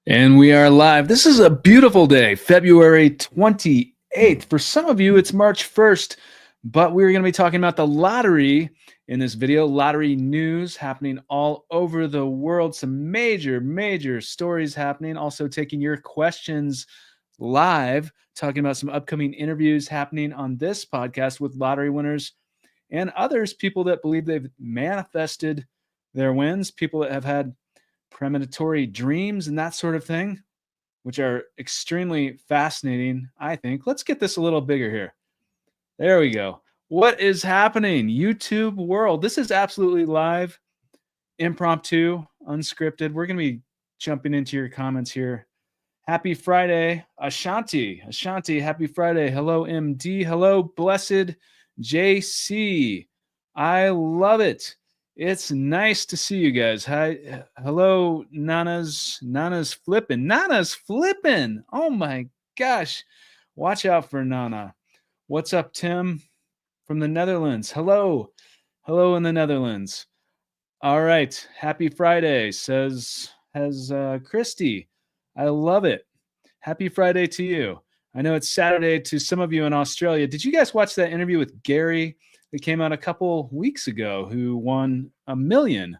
And we are live. This is a beautiful day, February 28th. For some of you, it's March 1st, but we're going to be talking about the lottery in this video. Lottery news happening all over the world. Some major stories happening. Also taking your questions live, talking about some upcoming interviews happening on this podcast with lottery winners and others, people that believe they've manifested their wins, people that have had premonitory dreams and that sort of thing, which are extremely fascinating, I think. Let's get this a little bigger here. There we go. What is happening? YouTube world. This is absolutely live, impromptu, unscripted. We're going to be jumping into your comments here. Happy Friday, Ashanti. Ashanti, happy Friday. Hello, MD. Hello, Blessed JC. I love it. It's nice to see you guys. Hi, hello, Nana's flipping. Nana's flipping. Oh my gosh. Watch out for Nana. What's up, Tim from the Netherlands? Hello. Hello in the Netherlands. All right. Happy Friday, has Christy. I love it. Happy Friday to you. I know it's Saturday to some of you in Australia. Did you guys watch that interview with Gary that came out a couple weeks ago, who won $1 million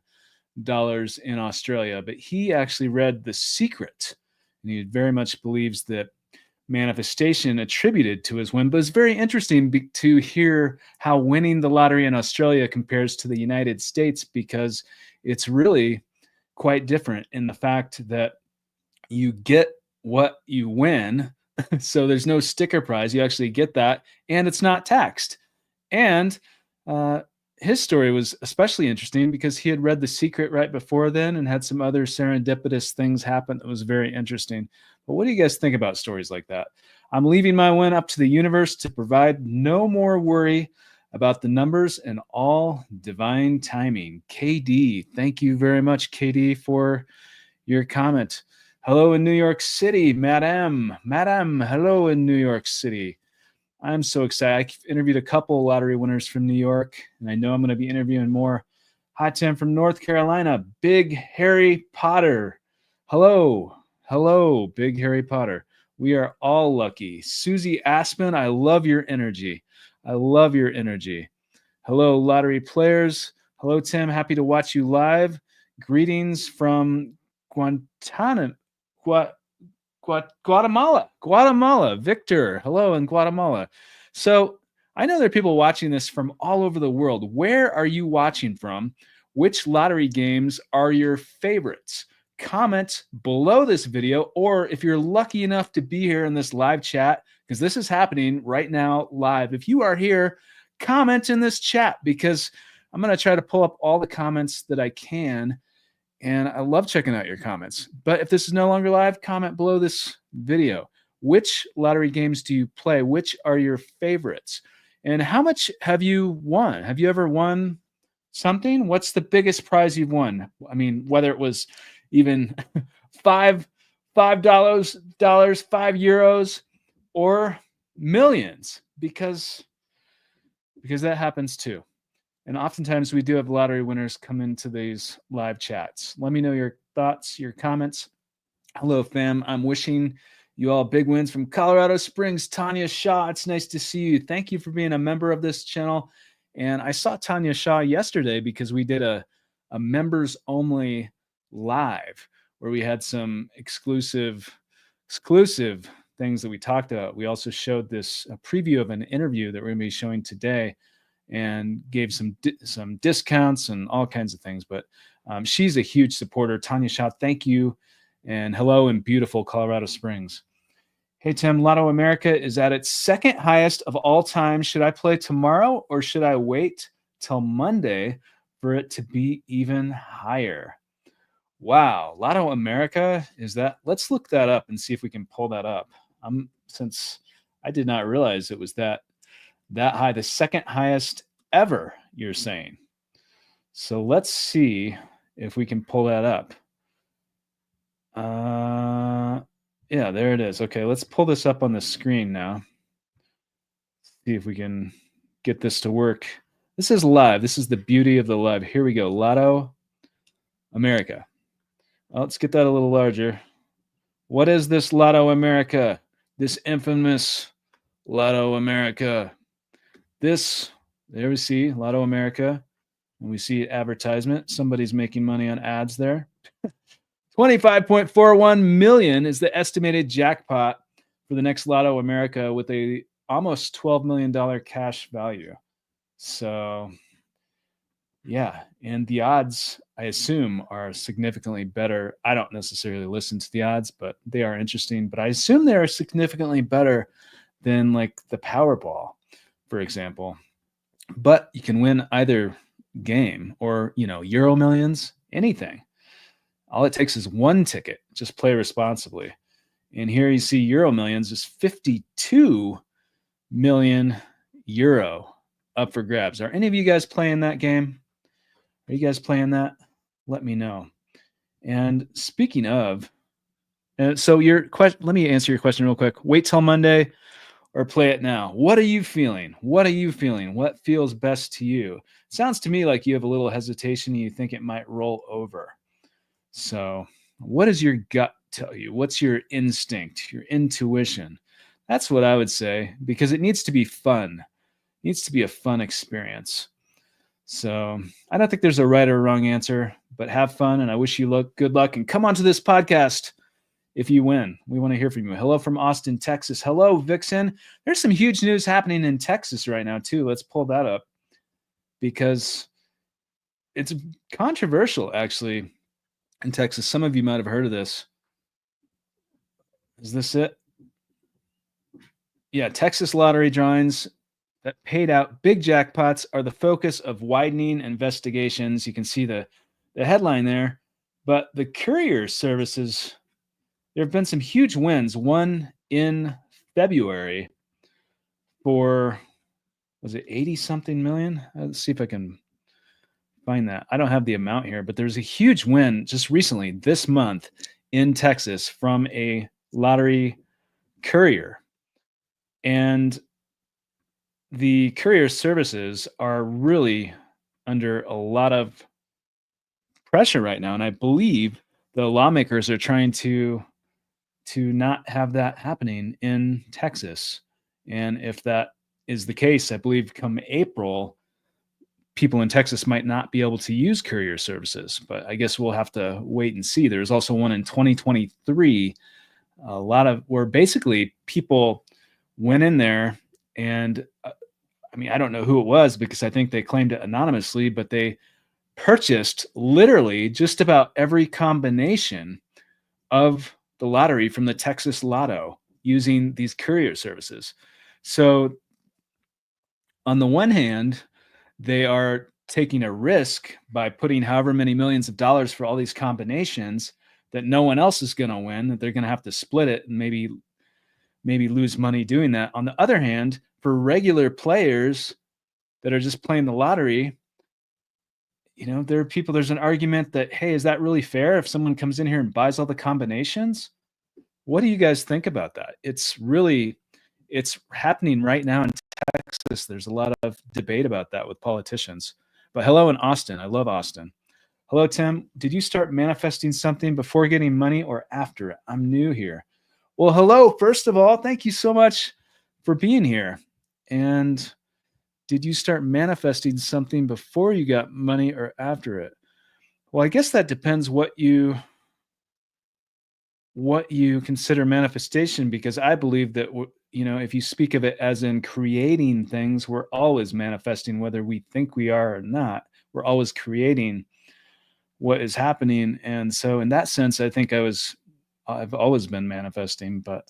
in Australia? But he actually read The Secret, and he very much believes that manifestation attributed to his win. But it's very interesting to hear how winning the lottery in Australia compares to the United States, because it's really quite different in the fact that you get what you win. So there's no sticker prize. You actually get that, and it's not taxed. And his story was especially interesting because he had read The Secret right before then and had some other serendipitous things happen that was very interesting. But what do you guys think about stories like that? I'm leaving my win up to the universe to provide no more worry about the numbers and all divine timing. KD, thank you very much, KD, for your comment. Hello in New York City, Madame. Madame, hello in New York City. I'm so excited. I interviewed a couple lottery winners from New York, and I know I'm going to be interviewing more. Hi, Tim from North Carolina. Big Harry Potter. Hello. Hello, Big Harry Potter. We are all lucky. Susie Aspen, I love your energy. I love your energy. Hello, lottery players. Hello, Tim. Happy to watch you live. Greetings from Guatemala. Victor, hello in Guatemala. So I know there are people watching this from all over the world. Where are you watching from? Which lottery games are your favorites? Comment below this video, or if you're lucky enough to be here in this live chat, because this is happening right now live. If you are here, comment in this chat, because I'm going to try to pull up all the comments that I can. And I love checking out your comments. But if this is no longer live, comment below this video. Which lottery games do you play? Which are your favorites? And how much have you won? Have you ever won something? What's the biggest prize you've won? I mean, whether it was even $5, €5, or millions, because that happens too. And oftentimes we do have lottery winners come into these live chats. Let me know your thoughts, your comments. Hello, fam. I'm wishing you all big wins from Colorado Springs. Tanya Shaw, it's nice to see you. Thank you for being a member of this channel. And I saw Tanya Shaw yesterday because we did a members only live where we had some exclusive things that we talked about. We also showed this a preview of an interview that we're going to be showing today, and gave some discounts and all kinds of things. But she's a huge supporter. Tanya Shaw, thank you. And hello in beautiful Colorado Springs. Hey, Tim, Lotto America is at its second highest of all time. Should I play tomorrow, or should I wait till Monday for it to be even higher? Wow, Lotto America, is that? Let's look that up and see if we can pull that up. Since I did not realize it was that high, the second highest ever, you're saying. So let's see if we can pull that up. Yeah, there it is. Okay, let's pull this up on the screen now. See if we can get this to work. This is live. This is the beauty of the live. Here we go. Lotto America. Well, let's get that a little larger. What is this Lotto America? This infamous Lotto America. This, there we see Lotto America, and we see advertisement. Somebody's making money on ads there. 25.41 million is the estimated jackpot for the next Lotto America with a almost $12 million cash value. So, yeah, and the odds, I assume, are significantly better. I don't necessarily listen to the odds, but they are interesting. But I assume they are significantly better than like the Powerball, for example. But you can win either game or, Euro Millions, anything. All it takes is one ticket. Just play responsibly. And here you see Euro Millions is 52 million euro up for grabs. Are any of you guys playing that game? Are you guys playing that? Let me know. And speaking of, so your question, let me answer your question real quick. Wait till Monday or play it now. What are you feeling? What are you feeling? What feels best to you? Sounds to me like you have a little hesitation and you think it might roll over. So, what does your gut tell you? What's your instinct, your intuition? That's what I would say, because it needs to be fun. It needs to be a fun experience. So, I don't think there's a right or wrong answer, but have fun, and I wish you good luck, and come onto this podcast if you win. We want to hear from you. Hello from Austin, Texas. Hello, Vixen. There's some huge news happening in Texas right now, too. Let's pull that up, because it's controversial, actually, in Texas. Some of you might have heard of this. Is this it? Yeah, Texas lottery drawings that paid out big jackpots are the focus of widening investigations. You can see the headline there. But the courier services, there have been some huge wins. One in February for, was it 80-something million? Let's see if I can find that. I don't have the amount here, but there's a huge win just recently this month in Texas from a lottery courier. And the courier services are really under a lot of pressure right now. And I believe the lawmakers are trying to not have that happening in Texas. And if that is the case, I believe come April, people in Texas might not be able to use courier services, but I guess we'll have to wait and see. There's also one in 2023, a lot of where basically people went in there and I don't know who it was because I think they claimed it anonymously, but they purchased literally just about every combination of the lottery from the Texas Lotto using these courier services. So on the one hand, they are taking a risk by putting however many millions of dollars for all these combinations that no one else is going to win, that they're going to have to split it and maybe lose money doing that. On the other hand, for regular players that are just playing the lottery, there are people, there's an argument that, hey, is that really fair if someone comes in here and buys all the combinations? What do you guys think about that? It's happening right now in Texas. There's a lot of debate about that with politicians. But hello in Austin. I love Austin. Hello, Tim. Did you start manifesting something before getting money or after it? I'm new here. Well, hello. First of all, thank you so much for being here. And did you start manifesting something before you got money or after it? Well, I guess that depends what you consider manifestation, because I believe that, if you speak of it as in creating things, we're always manifesting, whether we think we are or not. We're always creating what is happening. And so in that sense, I think I've always been manifesting, but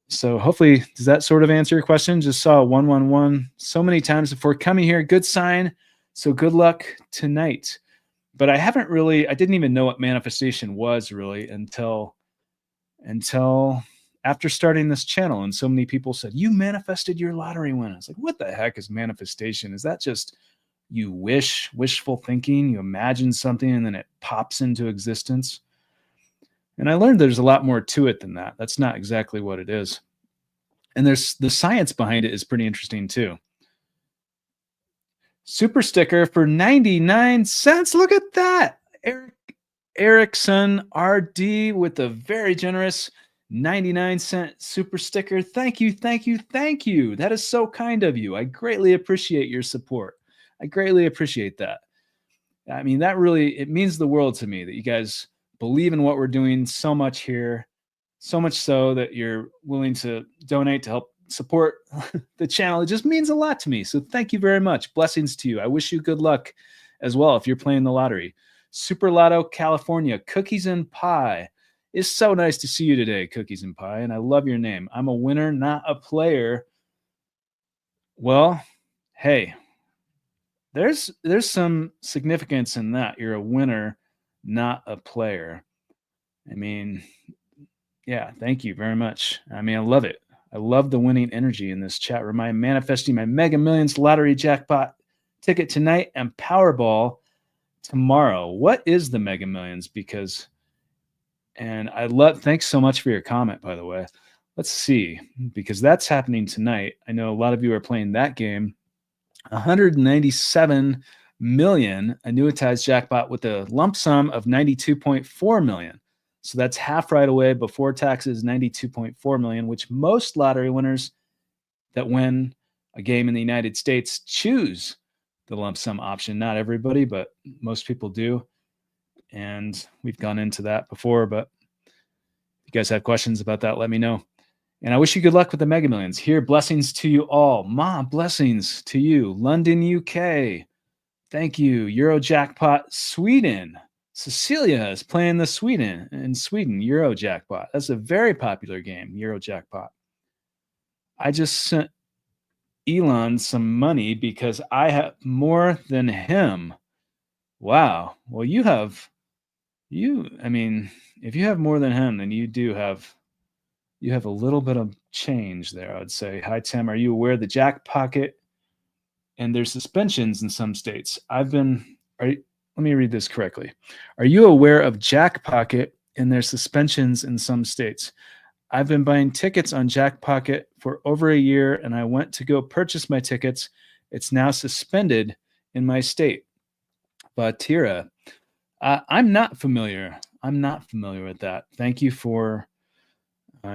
so hopefully, does that sort of answer your question? Just saw 111 so many times before coming here. Good sign. So good luck tonight. But I didn't even know what manifestation was really until after starting this channel. And so many people said, you manifested your lottery win. I was like, what the heck is manifestation? Is that just you wishful thinking? You imagine something and then it pops into existence? And I learned there's a lot more to it than that. That's not exactly what it is. And there's the science behind it is pretty interesting too. Super sticker for 99 cents. Look at that. Erickson RD with a very generous 99-cent super sticker. Thank you, thank you, thank you. That is so kind of you. I greatly appreciate your support. I greatly appreciate that. I mean, that really, it means the world to me that you guys believe in what we're doing so much here, so much so that you're willing to donate to help support the channel. It just means a lot to me. So thank you very much. Blessings to you. I wish you good luck as well if you're playing the lottery. Super Lotto California, Cookies and Pie. It's so nice to see you today, Cookies and Pie, and I love your name. I'm a winner, not a player. Well, hey, there's some significance in that. You're a winner, not a player. I mean, yeah, thank you very much. I mean, I love it. I love the winning energy in this chat room. I'm manifesting my Mega Millions lottery jackpot ticket tonight and Powerball tomorrow. What is the Mega Millions? Because, and I love, thanks so much for your comment, by the way. Let's see, because that's happening tonight. I know a lot of you are playing that game. 197 million annuitized jackpot with a lump sum of 92.4 million. So that's half right away before taxes, 92.4 million, which most lottery winners that win a game in the United States choose the lump sum option. Not everybody, but most people do. And we've gone into that before, but if you guys have questions about that, let me know. And I wish you good luck with the Mega Millions. Here, blessings to you all. Ma, blessings to you. London, UK. Thank you. Euro Jackpot, Sweden. Cecilia is playing the Sweden Euro Jackpot. That's a very popular game, Euro Jackpot. I just sent Elon some money because I have more than him. Wow. Well, I mean, if you have more than him, then you have a little bit of change there, I would say. Hi, Tim. Are you aware the Jack Pocket and there's suspensions in some states? Let me read this correctly. Are you aware of Jack Pocket and there's suspensions in some states? I've been buying tickets on Jack Pocket for over a year, and I went to go purchase my tickets. It's now suspended in my state. Batira, I'm not familiar. I'm not familiar with that. Thank you for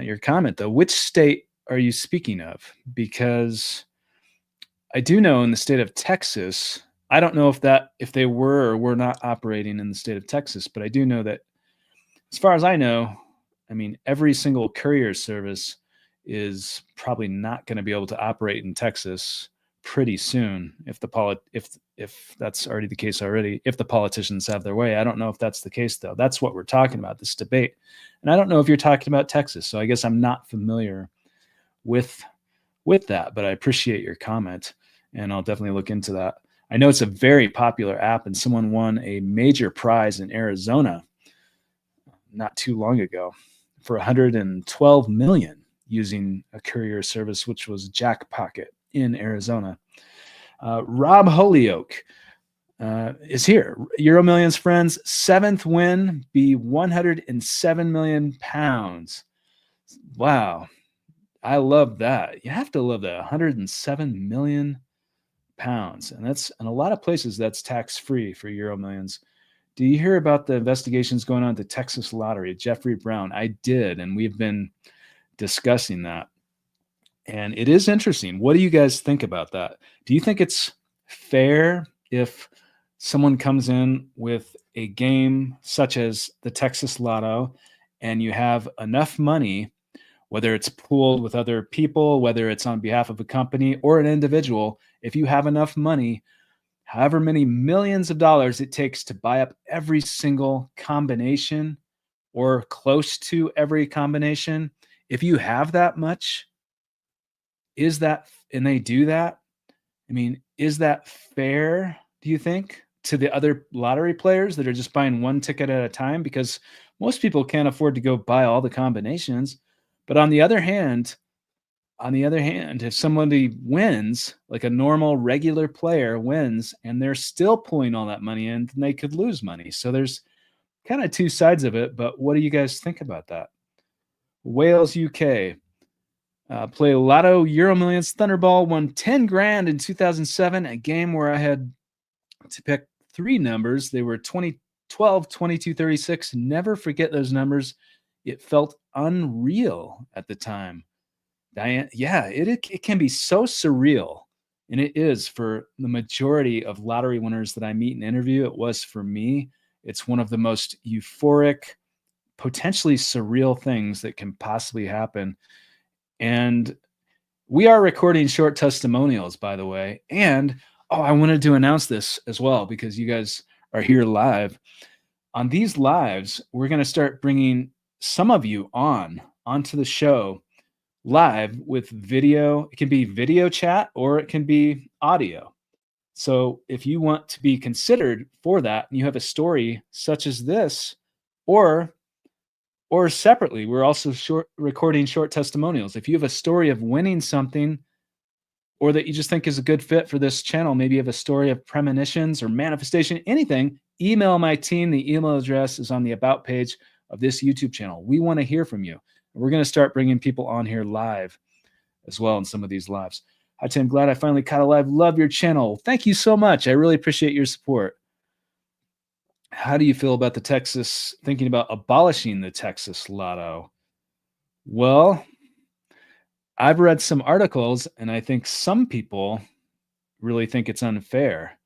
your comment, though. Which state are you speaking of? Because I do know in the state of Texas, I don't know if they were or were not operating in the state of Texas, but I do know that, as far as I know, I mean, every single courier service is probably not going to be able to operate in Texas pretty soon if that's already the case already, if the politicians have their way. I don't know if that's the case, though. That's what we're talking about, this debate. And I don't know if you're talking about Texas, so I guess I'm not familiar with that, but I appreciate your comment, and I'll definitely look into that. I know it's a very popular app, and someone won a major prize in Arizona not too long ago for 112 million using a courier service, which was Jack Pocket in Arizona. Rob Holyoke is here. Euro Millions friends, 7th win, be 107 million pounds. Wow. I love that. You have to love that. 107 million pounds. And in a lot of places that's tax-free for Euro Millions. Do you hear about the investigations going on at the Texas Lottery? Jeffrey Brown. I did, and we've been discussing that. And it is interesting. What do you guys think about that? Do you think it's fair if someone comes in with a game such as the Texas Lotto and you have enough money, whether it's pooled with other people, whether it's on behalf of a company or an individual, if you have enough money, however many millions of dollars it takes to buy up every single combination or close to every combination, if you have that much, and they do that, I mean, is that fair, do you think, to the other lottery players that are just buying one ticket at a time? Because most people can't afford to go buy all the combinations. But on the other hand, if somebody wins, like a normal regular player wins, and they're still pulling all that money in, then they could lose money. So there's kind of two sides of it. But what do you guys think about that? Wales, UK. Play Lotto Euro Millions. Thunderball won 10 grand in 2007, a game where I had to pick 3 numbers. They were 20, 12, 22, 36. Never forget those numbers. It felt unreal at the time. Diane, yeah, it can be so surreal. And it is for the majority of lottery winners that I meet and interview. It was for me. It's one of the most euphoric, potentially surreal things that can possibly happen. And we are recording short testimonials, by the way. And I wanted to announce this as well because you guys are here live. On these lives, we're going to start bringing some of you onto the show live with video. It can be video chat or it can be audio. So if you want to be considered for that and you have a story such as this, or separately, we're also recording short testimonials. If you have a story of winning something or that you just think is a good fit for this channel, maybe you have a story of premonitions or manifestation, anything, email my team. The email address is on the about page of this YouTube channel. We want to hear from you. We're going to start bringing people on here live as well in some of these lives. Hi, Tim. Glad I finally caught a live. Love your channel. Thank you so much. I really appreciate your support. How do you feel about thinking about abolishing the Texas Lotto? Well, I've read some articles, and I think some people really think it's unfair.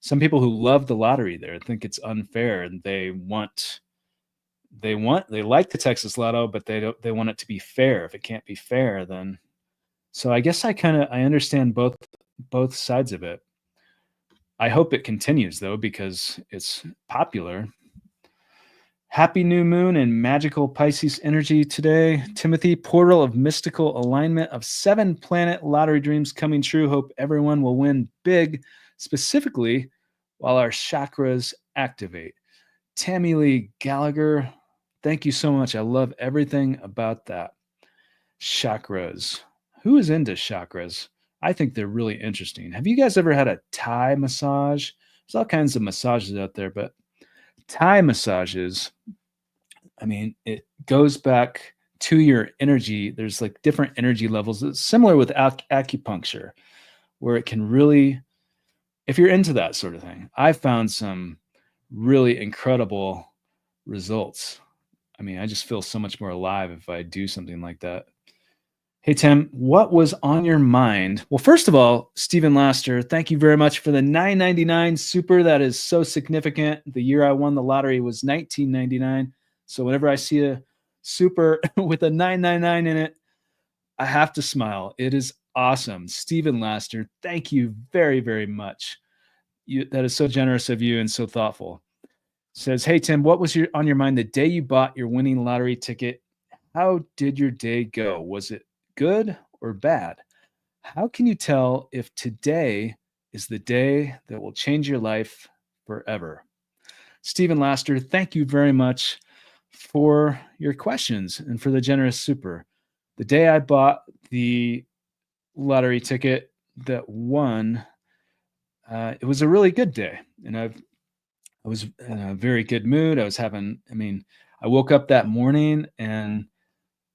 Some people who love the lottery there think it's unfair, and they like the Texas Lotto, but they want it to be fair. If it can't be fair, then so I guess I understand both sides of it. I hope it continues though, because it's popular. Happy new moon and magical Pisces energy today. Timothy, portal of mystical alignment of 7 planet lottery dreams coming true. Hope everyone will win big, specifically while our chakras activate. Tammy Lee Gallagher, thank you so much. I love everything about that. Chakras. Who is into chakras? I think they're really interesting. Have you guys ever had a Thai massage? There's all kinds of massages out there, but Thai massages, I mean, it goes back to your energy. There's like different energy levels. It's similar with acupuncture, where it can really, if you're into that sort of thing, I found some really incredible results. I mean, I just feel so much more alive if I do something like that. Hey, Tim, what was on your mind? Well, first of all, Stephen Laster, thank you very much for the $9.99 super. That is so significant. The year I won the lottery was $19.99. So whenever I see a super with a $9.99 in it, I have to smile. It is awesome. Stephen Laster, thank you very, very much. That is so generous of you and so thoughtful. Says, hey, Tim, what was on your mind the day you bought your winning lottery ticket? How did your day go? Was it good or bad? How can you tell if today is the day that will change your life forever? Stephen Laster, thank you very much for your questions and for the generous super. The day I bought the lottery ticket that won, it was a really good day. And I was in a very good mood. I woke up that morning, and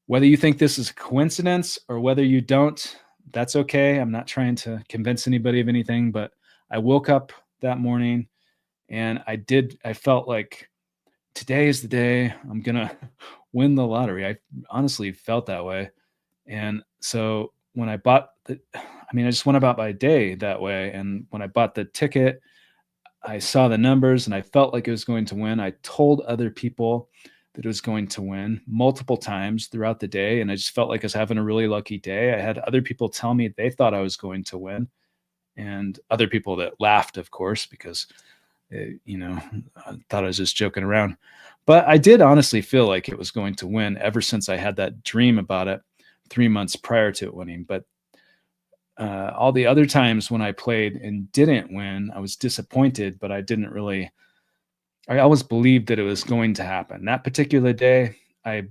whether you think this is a coincidence or whether you don't, that's okay. I'm not trying to convince anybody of anything, but I woke up that morning and I felt like today is the day I'm going to win the lottery. I honestly felt that way. And so when I just went about my day that way. And when I bought the ticket, I saw the numbers and I felt like it was going to win. I told other people that it was going to win multiple times throughout the day. And I just felt like I was having a really lucky day. I had other people tell me they thought I was going to win, and other people that laughed, of course, because, I thought I was just joking around. But I did honestly feel like it was going to win ever since I had that dream about it 3 months prior to it winning. But all the other times when I played and didn't win, I was disappointed, but I always believed that it was going to happen. That particular day, I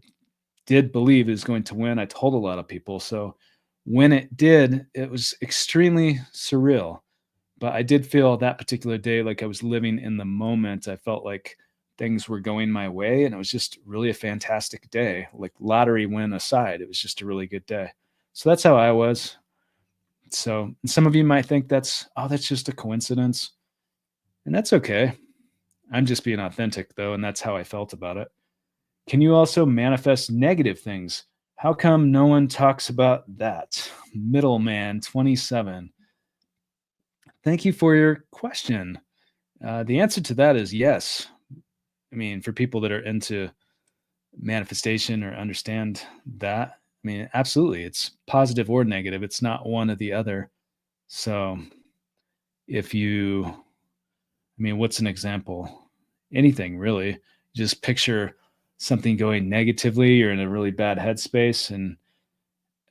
did believe it was going to win. I told a lot of people. So when it did, it was extremely surreal. But I did feel that particular day like I was living in the moment. I felt like things were going my way, and it was just really a fantastic day. Like lottery win aside, it was just a really good day. So that's how I was. So some of you might think that's just a coincidence, and that's okay. I'm just being authentic though, and that's how I felt about it. Can you also manifest negative things? How come no one talks about that? Middleman 27. Thank you for your question. The answer to that is yes. I mean, for people that are into manifestation or understand that, I mean, absolutely. It's positive or negative. It's not one or the other. So if you, I mean, what's an example? Anything really. Just picture something going negatively. You're in a really bad headspace. And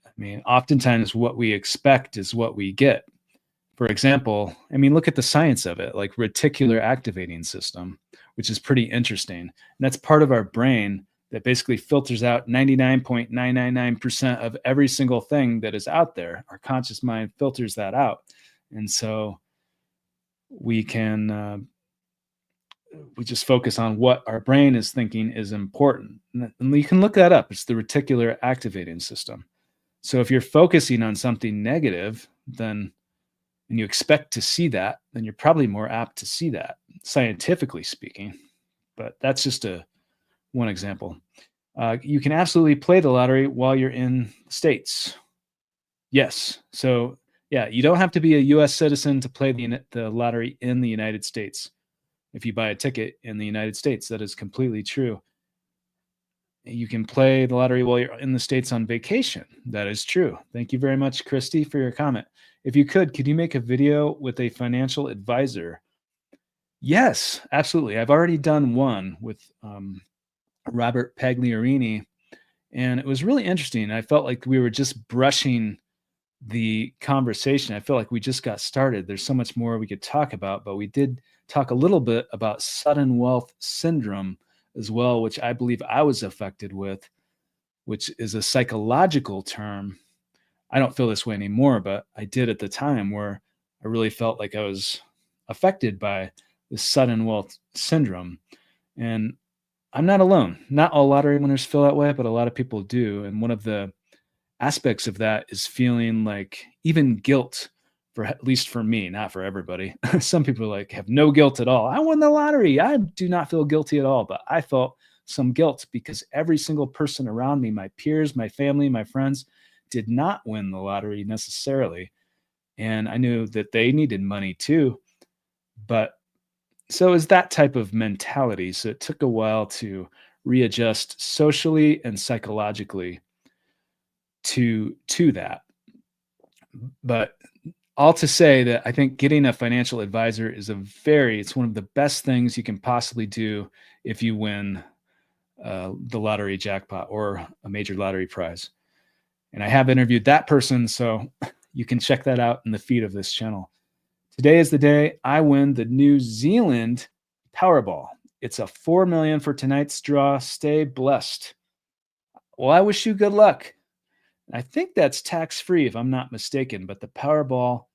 I mean, oftentimes what we expect is what we get. For example, I mean, look at the science of it, like reticular activating system, which is pretty interesting. And that's part of our brain that basically filters out 99.999% of every single thing that is out there. Our conscious mind filters that out. And so we can, we just focus on what our brain is thinking is important. And you can look that up. It's the reticular activating system. So if you're focusing on something negative, then and you expect to see that, then you're probably more apt to see that, scientifically speaking. But that's just one example. You can absolutely play the lottery while you're in the States. Yes. So, yeah, you don't have to be a U.S. citizen to play the lottery in the United States. If you buy a ticket in the United States, that is completely true. You can play the lottery while you're in the States on vacation. That is true. Thank you very much, Christy, for your comment. If you could you make a video with a financial advisor? Yes, absolutely. I've already done one with Robert Pagliorini, and it was really interesting. I felt like we were just brushing the conversation. I feel like we just got started. There's so much more we could talk about, but we did talk a little bit about sudden wealth syndrome as well, which I believe I was affected with, which is a psychological term. I don't feel this way anymore, but I did at the time, where I really felt like I was affected by the sudden wealth syndrome. And I'm not alone. Not all lottery winners feel that way, but a lot of people do. And one of the aspects of that is feeling like even guilt, for at least for me, not for everybody. Some people like have no guilt at all. I won the lottery. I do not feel guilty at all, but I felt some guilt because every single person around me, my peers, my family, my friends, did not win the lottery necessarily. And I knew that they needed money too. But so is that type of mentality. So it took a while to readjust socially and psychologically to that. But all to say that I think getting a financial advisor is it's one of the best things you can possibly do if you win the lottery jackpot or a major lottery prize. And I have interviewed that person, so you can check that out in the feed of this channel. Today is the day I win the New Zealand Powerball. It's a $4 million for tonight's draw. Stay blessed. Well, I wish you good luck. I think that's tax-free if I'm not mistaken, but the Powerball,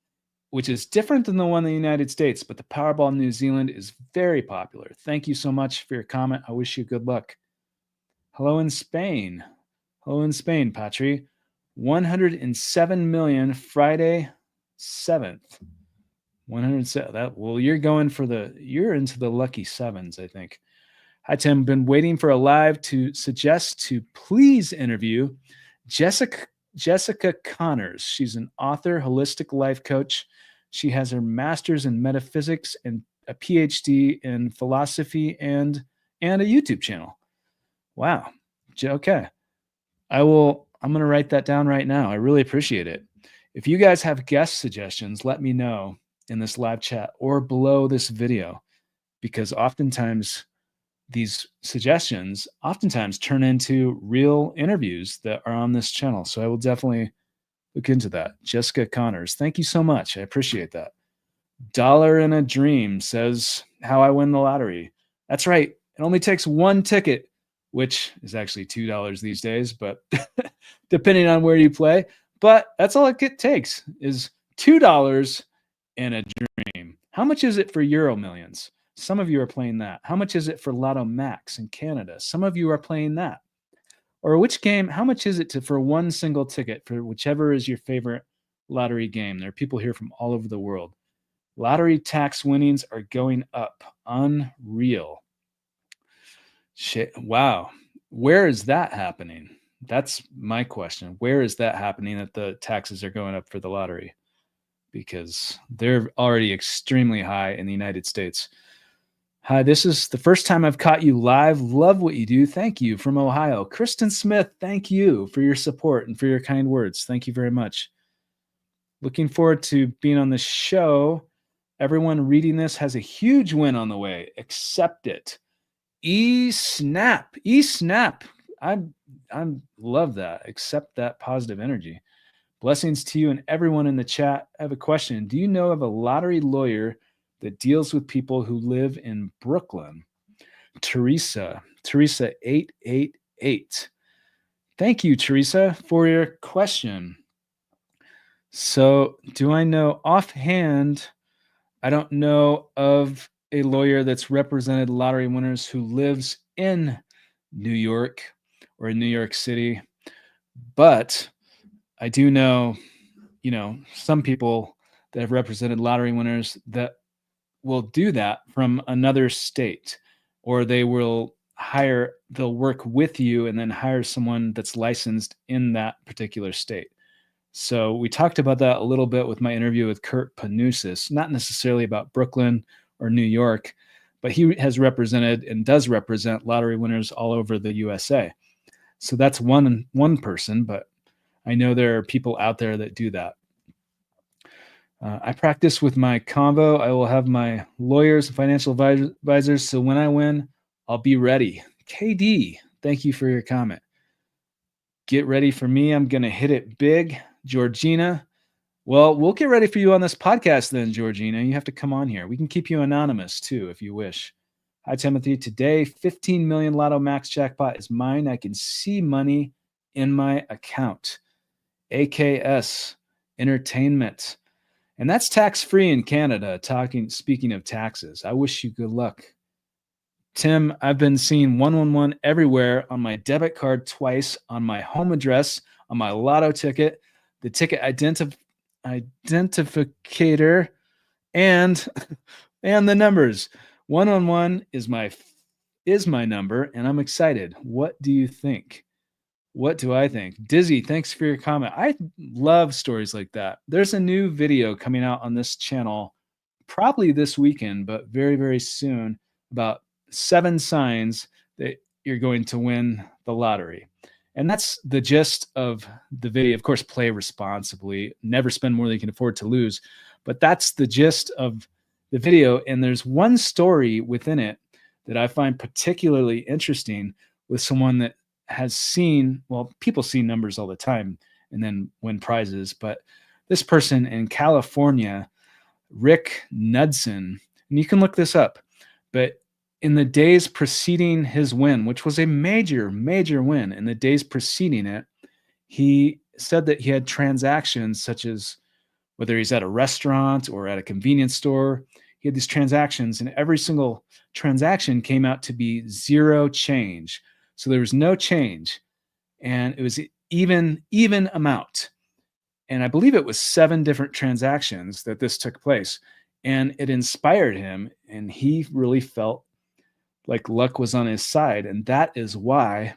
which is different than the one in the United States, but the Powerball in New Zealand is very popular. Thank you so much for your comment. I wish you good luck. Hello in Spain. Hello in Spain, Patri. 107 million Friday 7th. 107. You're into the lucky sevens, I think. Hi, Tim. Been waiting for a live to suggest to please interview Jessica Connors. She's an author, holistic life coach. She has her master's in metaphysics and a PhD in philosophy and a YouTube channel. Wow. Okay. I'm going to write that down right now. I really appreciate it. If you guys have guest suggestions, let me know in this live chat or below this video, because oftentimes these suggestions turn into real interviews that are on this channel. So I will definitely look into that. Jessica Connors, thank you so much. I appreciate that. Dollar in a Dream says how I win the lottery. That's right. It only takes one ticket, which is actually $2 these days, but depending on where you play. But that's all it takes is $2 and a dream. How much is it for Euro Millions? Some of you are playing that. How much is it for Lotto Max in Canada? Some of you are playing that. Or which game, how much is it for one single ticket for whichever is your favorite lottery game? There are people here from all over the world. Lottery tax winnings are going up. Unreal. Shit. Wow. Where is that happening? That's my question. Where is that happening that the taxes are going up for the lottery? Because they're already extremely high in the United States. Hi, this is the first time I've caught you live. Love what you do. Thank you from Ohio. Kristen Smith, thank you for your support and for your kind words. Thank you very much. Looking forward to being on the show. Everyone reading this has a huge win on the way. Accept it. E-snap. I love that. Accept that positive energy. Blessings to you and everyone in the chat. I have a question. Do you know of a lottery lawyer that deals with people who live in Brooklyn? Teresa 888. Thank you, Teresa, for your question. So, do I know offhand? I don't know of a lawyer that's represented lottery winners who lives in New York or in New York City, but I do know, some people that have represented lottery winners that will do that from another state, or they'll work with you and then hire someone that's licensed in that particular state. So we talked about that a little bit with my interview with Kurt Panousis, not necessarily about Brooklyn or New York, but he has represented and does represent lottery winners all over the USA. So that's one person, but I know there are people out there that do that. I practice with my convo. I will have my lawyers and financial advisors, so when I win, I'll be ready. KD, thank you for your comment. Get ready for me. I'm going to hit it big. Georgina, well, we'll get ready for you on this podcast then, Georgina. You have to come on here. We can keep you anonymous too, if you wish. Hi, Timothy. Today, 15 million Lotto Max jackpot is mine. I can see money in my account. AKS Entertainment. And that's tax-free in Canada. Speaking of taxes, I wish you good luck. Tim, I've been seeing 111 everywhere on my debit card twice, on my home address, on my lotto ticket, the ticket identificator, and the numbers. 111 is my number, and I'm excited. What do you think? What do I think? Dizzy, thanks for your comment. I love stories like that. There's a new video coming out on this channel probably this weekend, but very, very soon, about 7 signs that you're going to win the lottery. And that's the gist of the video. Of course, play responsibly, never spend more than you can afford to lose. But that's the gist of the video. And there's one story within it that I find particularly interesting with someone that has seen, well, people see numbers all the time and then win prizes. But this person in California, Rick Knudsen, and you can look this up, but in the days preceding his win, which was a major, major win, in the days preceding it, he said that he had transactions such as whether he's at a restaurant or at a convenience store, he had these transactions, and every single transaction came out to be zero change. So there was no change, and it was even amount. And I believe it was 7 different transactions that this took place, and it inspired him, and he really felt like luck was on his side. And that is why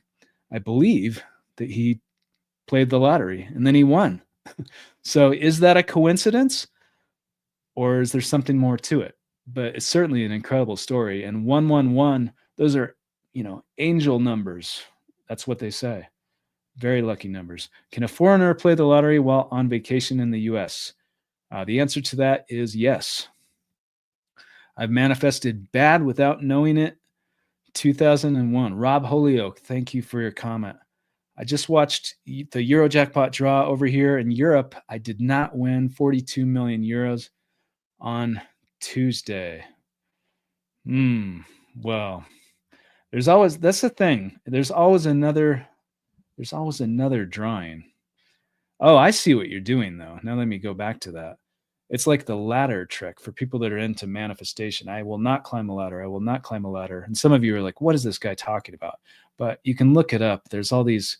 I believe that he played the lottery and then he won. So is that a coincidence, or is there something more to it? But it's certainly an incredible story. And 111, those are, angel numbers. That's what they say. Very lucky numbers. Can a foreigner play the lottery while on vacation in the US? The answer to that is yes. I've manifested bad without knowing it. 2001. Rob Holyoke, thank you for your comment. I just watched the Euro jackpot draw over here in Europe. I did not win 42 million euros on Tuesday. Well, that's the thing. There's always another drawing. Oh, I see what you're doing though. Now let me go back to that. It's like the ladder trick for people that are into manifestation. I will not climb a ladder. I will not climb a ladder. And some of you are like, what is this guy talking about? But you can look it up. There's this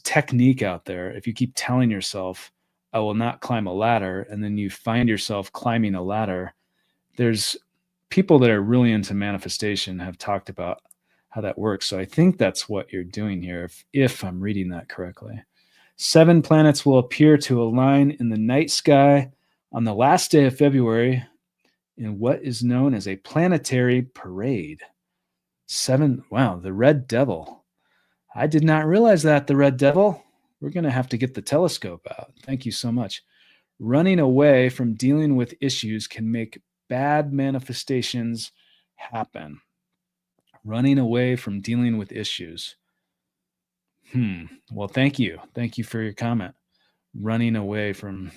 technique out there. If you keep telling yourself, I will not climb a ladder, and then you find yourself climbing a ladder. There's people that are really into manifestation have talked about how that works. So I think that's what you're doing here, if I'm reading that correctly. 7 planets will appear to align in the night sky on the last day of February in what is known as a planetary parade. 7, wow, the Red Devil. I did not realize that, the Red Devil. We're going to have to get the telescope out. Thank you so much. Running away from dealing with issues can make bad manifestations happen. Running away from dealing with issues. Well, thank you. Thank you for your comment. Running away from.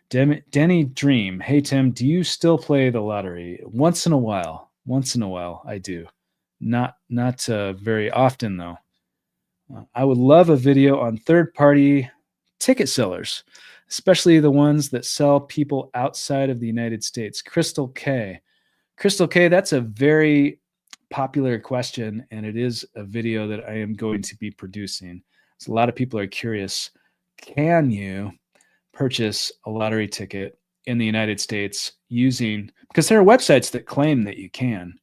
Denny Dream. Hey, Tim, do you still play the lottery? Once in a while. Once in a while, I do. Not very often, though. I would love a video on third-party ticket sellers, especially the ones that sell people outside of the United States. Crystal K. Crystal K, that's a very popular question, and it is a video that I am going to be producing. So a lot of people are curious, can you purchase a lottery ticket in the United States using, because there are websites that claim that you can.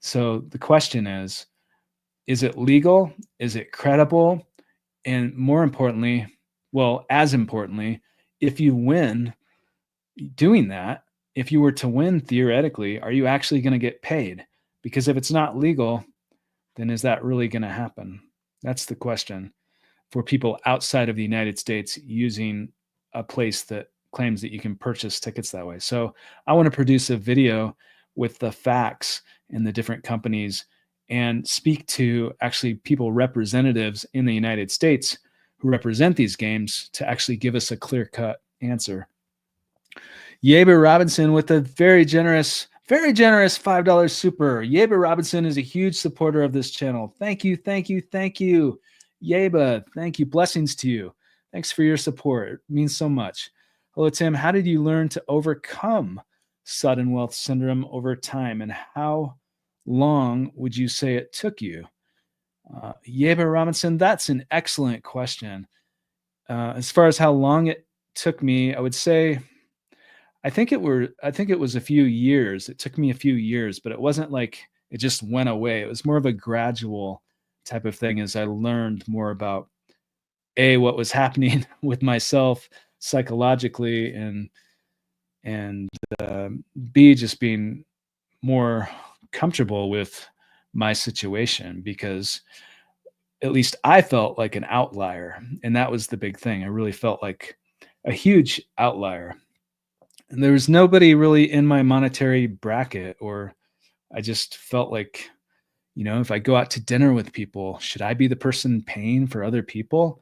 So the question is it legal? Is it credible? And more importantly, well, as importantly, if you win doing that, if you were to win theoretically, are you actually going to get paid? Because if it's not legal, then is that really going to happen? That's the question for people outside of the United States using a place that claims that you can purchase tickets that way. So I want to produce a video with the facts and the different companies and speak to actually people, representatives in the United States who represent these games, to actually give us a clear-cut answer. Yaber Robinson with a very generous $5 super. Yaber Robinson is a huge supporter of this channel. Thank you, thank you, thank you. Yeba, thank you. Blessings to you. Thanks for your support. It means so much. Hello, Tim. How did you learn to overcome sudden wealth syndrome over time, and how long would you say it took you? Yeba Robinson, that's an excellent question. As far as how long it took me, I would say, I think it was a few years. It took me a few years, but it wasn't like it just went away. It was more of a gradual type of thing as I learned more about what was happening with myself psychologically, and B, just being more comfortable with my situation, because at least I felt like an outlier. And that was the big thing. I really felt like a huge outlier. And there was nobody really in my monetary bracket, or I just felt like, if I go out to dinner with people, should I be the person paying for other people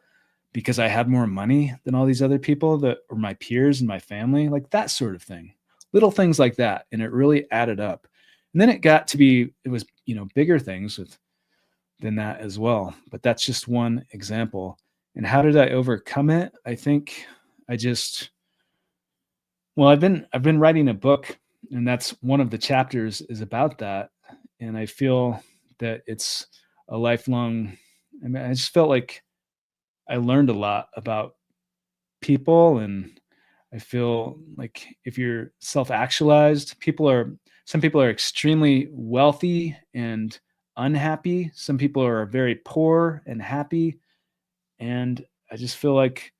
because I had more money than all these other people that were my peers and my family? Like that sort of thing. Little things like that. And it really added up. And then it got to be, it was, bigger things than that as well. But that's just one example. And how did I overcome it? I think I've been writing a book, and that's one of the chapters is about that. And I feel that it's a lifelong, I just felt like I learned a lot about people, and I feel like if you're self-actualized, some people are extremely wealthy and unhappy. Some people are very poor and happy. And I just feel like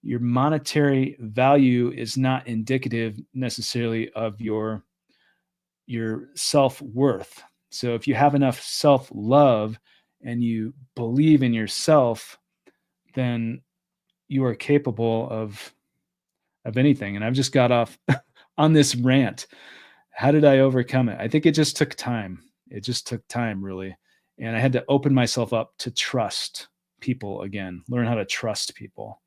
your monetary value is not indicative necessarily of your self-worth. So if you have enough self-love and you believe in yourself, then you are capable of anything. And I've just got off on this rant. How did I overcome it? I think it just took time. It just took time, really. And I had to open myself up to trust people again, learn how to trust people.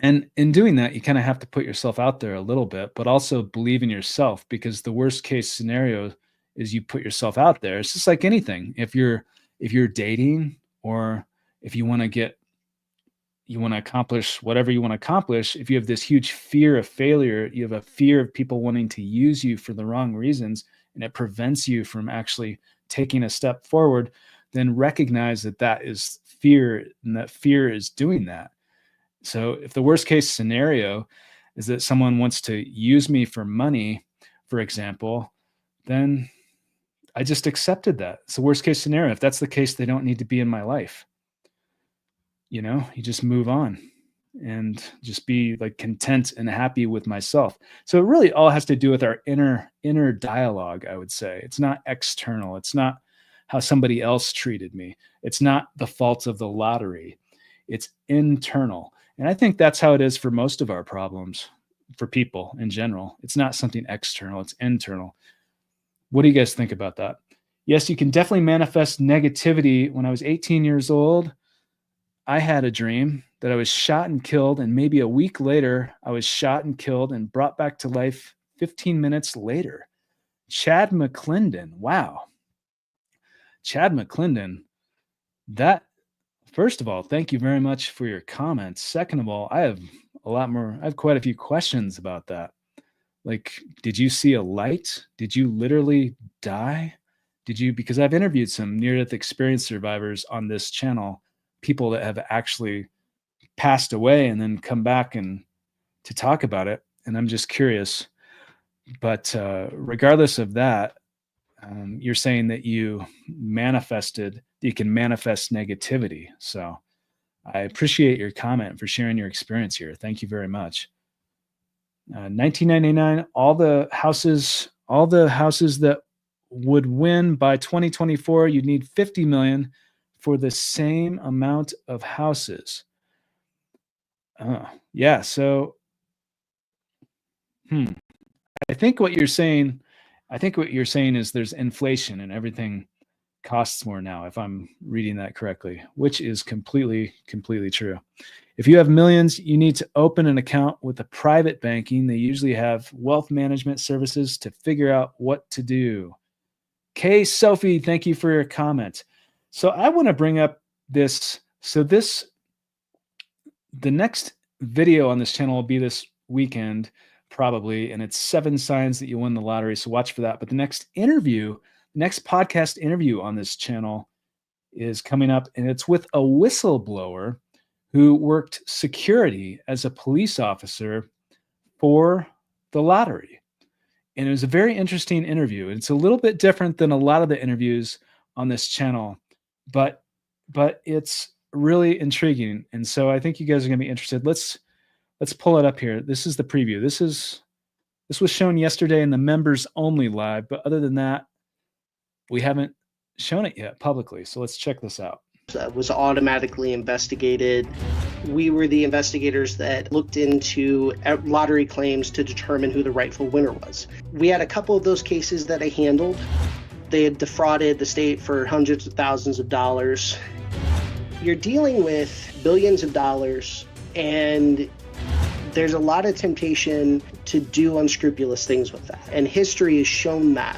And in doing that, you kind of have to put yourself out there a little bit, but also believe in yourself, because the worst case scenario is you put yourself out there. It's just like anything. If you're dating, or if you want to accomplish whatever you want to accomplish, if you have this huge fear of failure, you have a fear of people wanting to use you for the wrong reasons, and it prevents you from actually taking a step forward, then recognize that is fear, and that fear is doing that. So if the worst case scenario is that someone wants to use me for money, for example, then I just accepted that. It's the worst case scenario. If that's the case, they don't need to be in my life. You just move on and just be like content and happy with myself. So it really all has to do with our inner dialogue, I would say. It's not external. It's not how somebody else treated me. It's not the fault of the lottery. It's internal. And I think that's how it is for most of our problems, for people in general. It's not something external, it's internal. What do you guys think about that? Yes, you can definitely manifest negativity. When I was 18 years old, I had a dream that I was shot and killed, and maybe a week later, I was shot and killed and brought back to life 15 minutes later. Chad McClendon. Wow. Chad McClendon. That, first of all, thank you very much for your comments. Second of all, I have quite a few questions about that. Like, did you see a light? Did you literally die? Because I've interviewed some near-death experience survivors on this channel, people that have actually passed away and then come back and to talk about it. And I'm just curious. But regardless of that, you're saying that you can manifest negativity. So I appreciate your comment for sharing your experience here. Thank you very much. 1999, all the houses that would win by 2024, you'd need 50 million for the same amount of houses. Yeah. So, I think what you're saying is there's inflation and everything costs more now, if I'm reading that correctly, which is completely true. If you have millions, you need to open an account with a private banking. They usually have wealth management services to figure out what to do. Kay Sophie, thank you for your comment. So I want to bring up this. So the next video on this channel will be this weekend, probably, and it's 7 signs that you win the lottery. So watch for that. But the next podcast interview on this channel is coming up, and it's with a whistleblower who worked security as a police officer for the lottery. And it was a very interesting interview. It's a little bit different than a lot of the interviews on this channel, but it's really intriguing. And so I think you guys are going to be interested. Let's pull it up here. This is the preview. This was shown yesterday in the members only live, but other than that, we haven't shown it yet publicly. So let's check this out. Was automatically investigated. We were the investigators that looked into lottery claims to determine who the rightful winner was. We had a couple of those cases that I handled. They had defrauded the state for hundreds of thousands of dollars. You're dealing with billions of dollars, and there's a lot of temptation to do unscrupulous things with that. And history has shown that.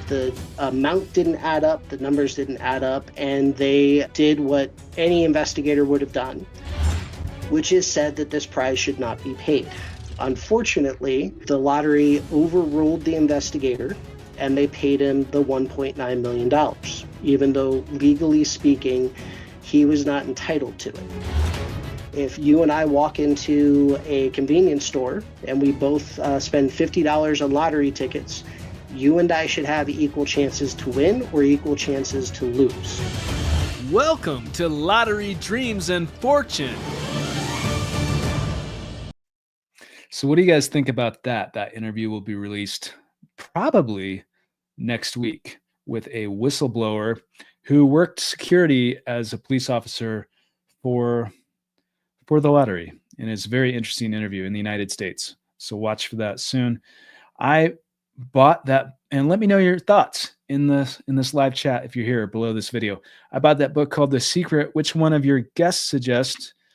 The amount didn't add up, the numbers didn't add up, and they did what any investigator would have done, which is said that this prize should not be paid. Unfortunately, the lottery overruled the investigator, and they paid him the $1.9 million, even though legally speaking, he was not entitled to it. If you and I walk into a convenience store and we both spend $50 on lottery tickets, you and I should have equal chances to win or equal chances to lose. Welcome to Lottery Dreams and Fortune. So what do you guys think about that? That interview will be released probably next week with a whistleblower who worked security as a police officer for the lottery. And it's a very interesting interview in the United States. So watch for that soon. I bought that, and let me know your thoughts in this live chat if you're here below this video. I bought that book called The Secret. Which one of your guests suggested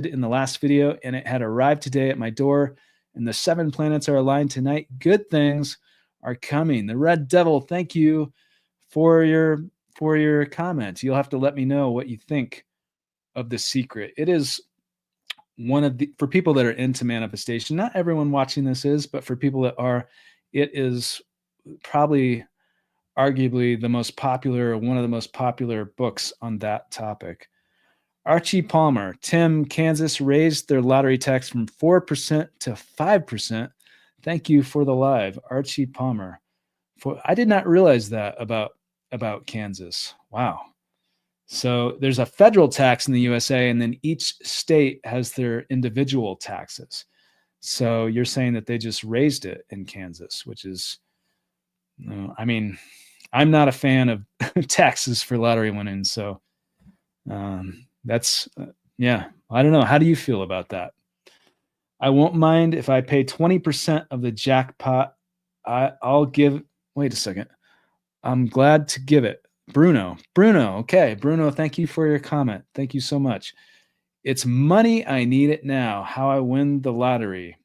in the last video, and it had arrived today at my door, and the 7 planets are aligned tonight. Good things are coming. The Red Devil, thank you for your comments. You'll have to let me know what you think of The Secret. It is for people that are into manifestation, not everyone watching this is, but for people that are, it is probably arguably one of the most popular books on that topic. Archie Palmer, Tim, Kansas raised their lottery tax from 4% to 5%. Thank you for the live. Archie Palmer. I did not realize that about Kansas. Wow. So there's a federal tax in the USA, and then each state has their individual taxes. So you're saying that they just raised it in Kansas, which is, I mean, I'm not a fan of taxes for lottery winnings. So that's, yeah, I don't know. How do you feel about that? I won't mind if I pay 20% of the jackpot. I'll give, wait a second. I'm glad to give it. Bruno. Okay. Bruno, thank you for your comment. Thank you so much. It's money. I need it now. How I win the lottery.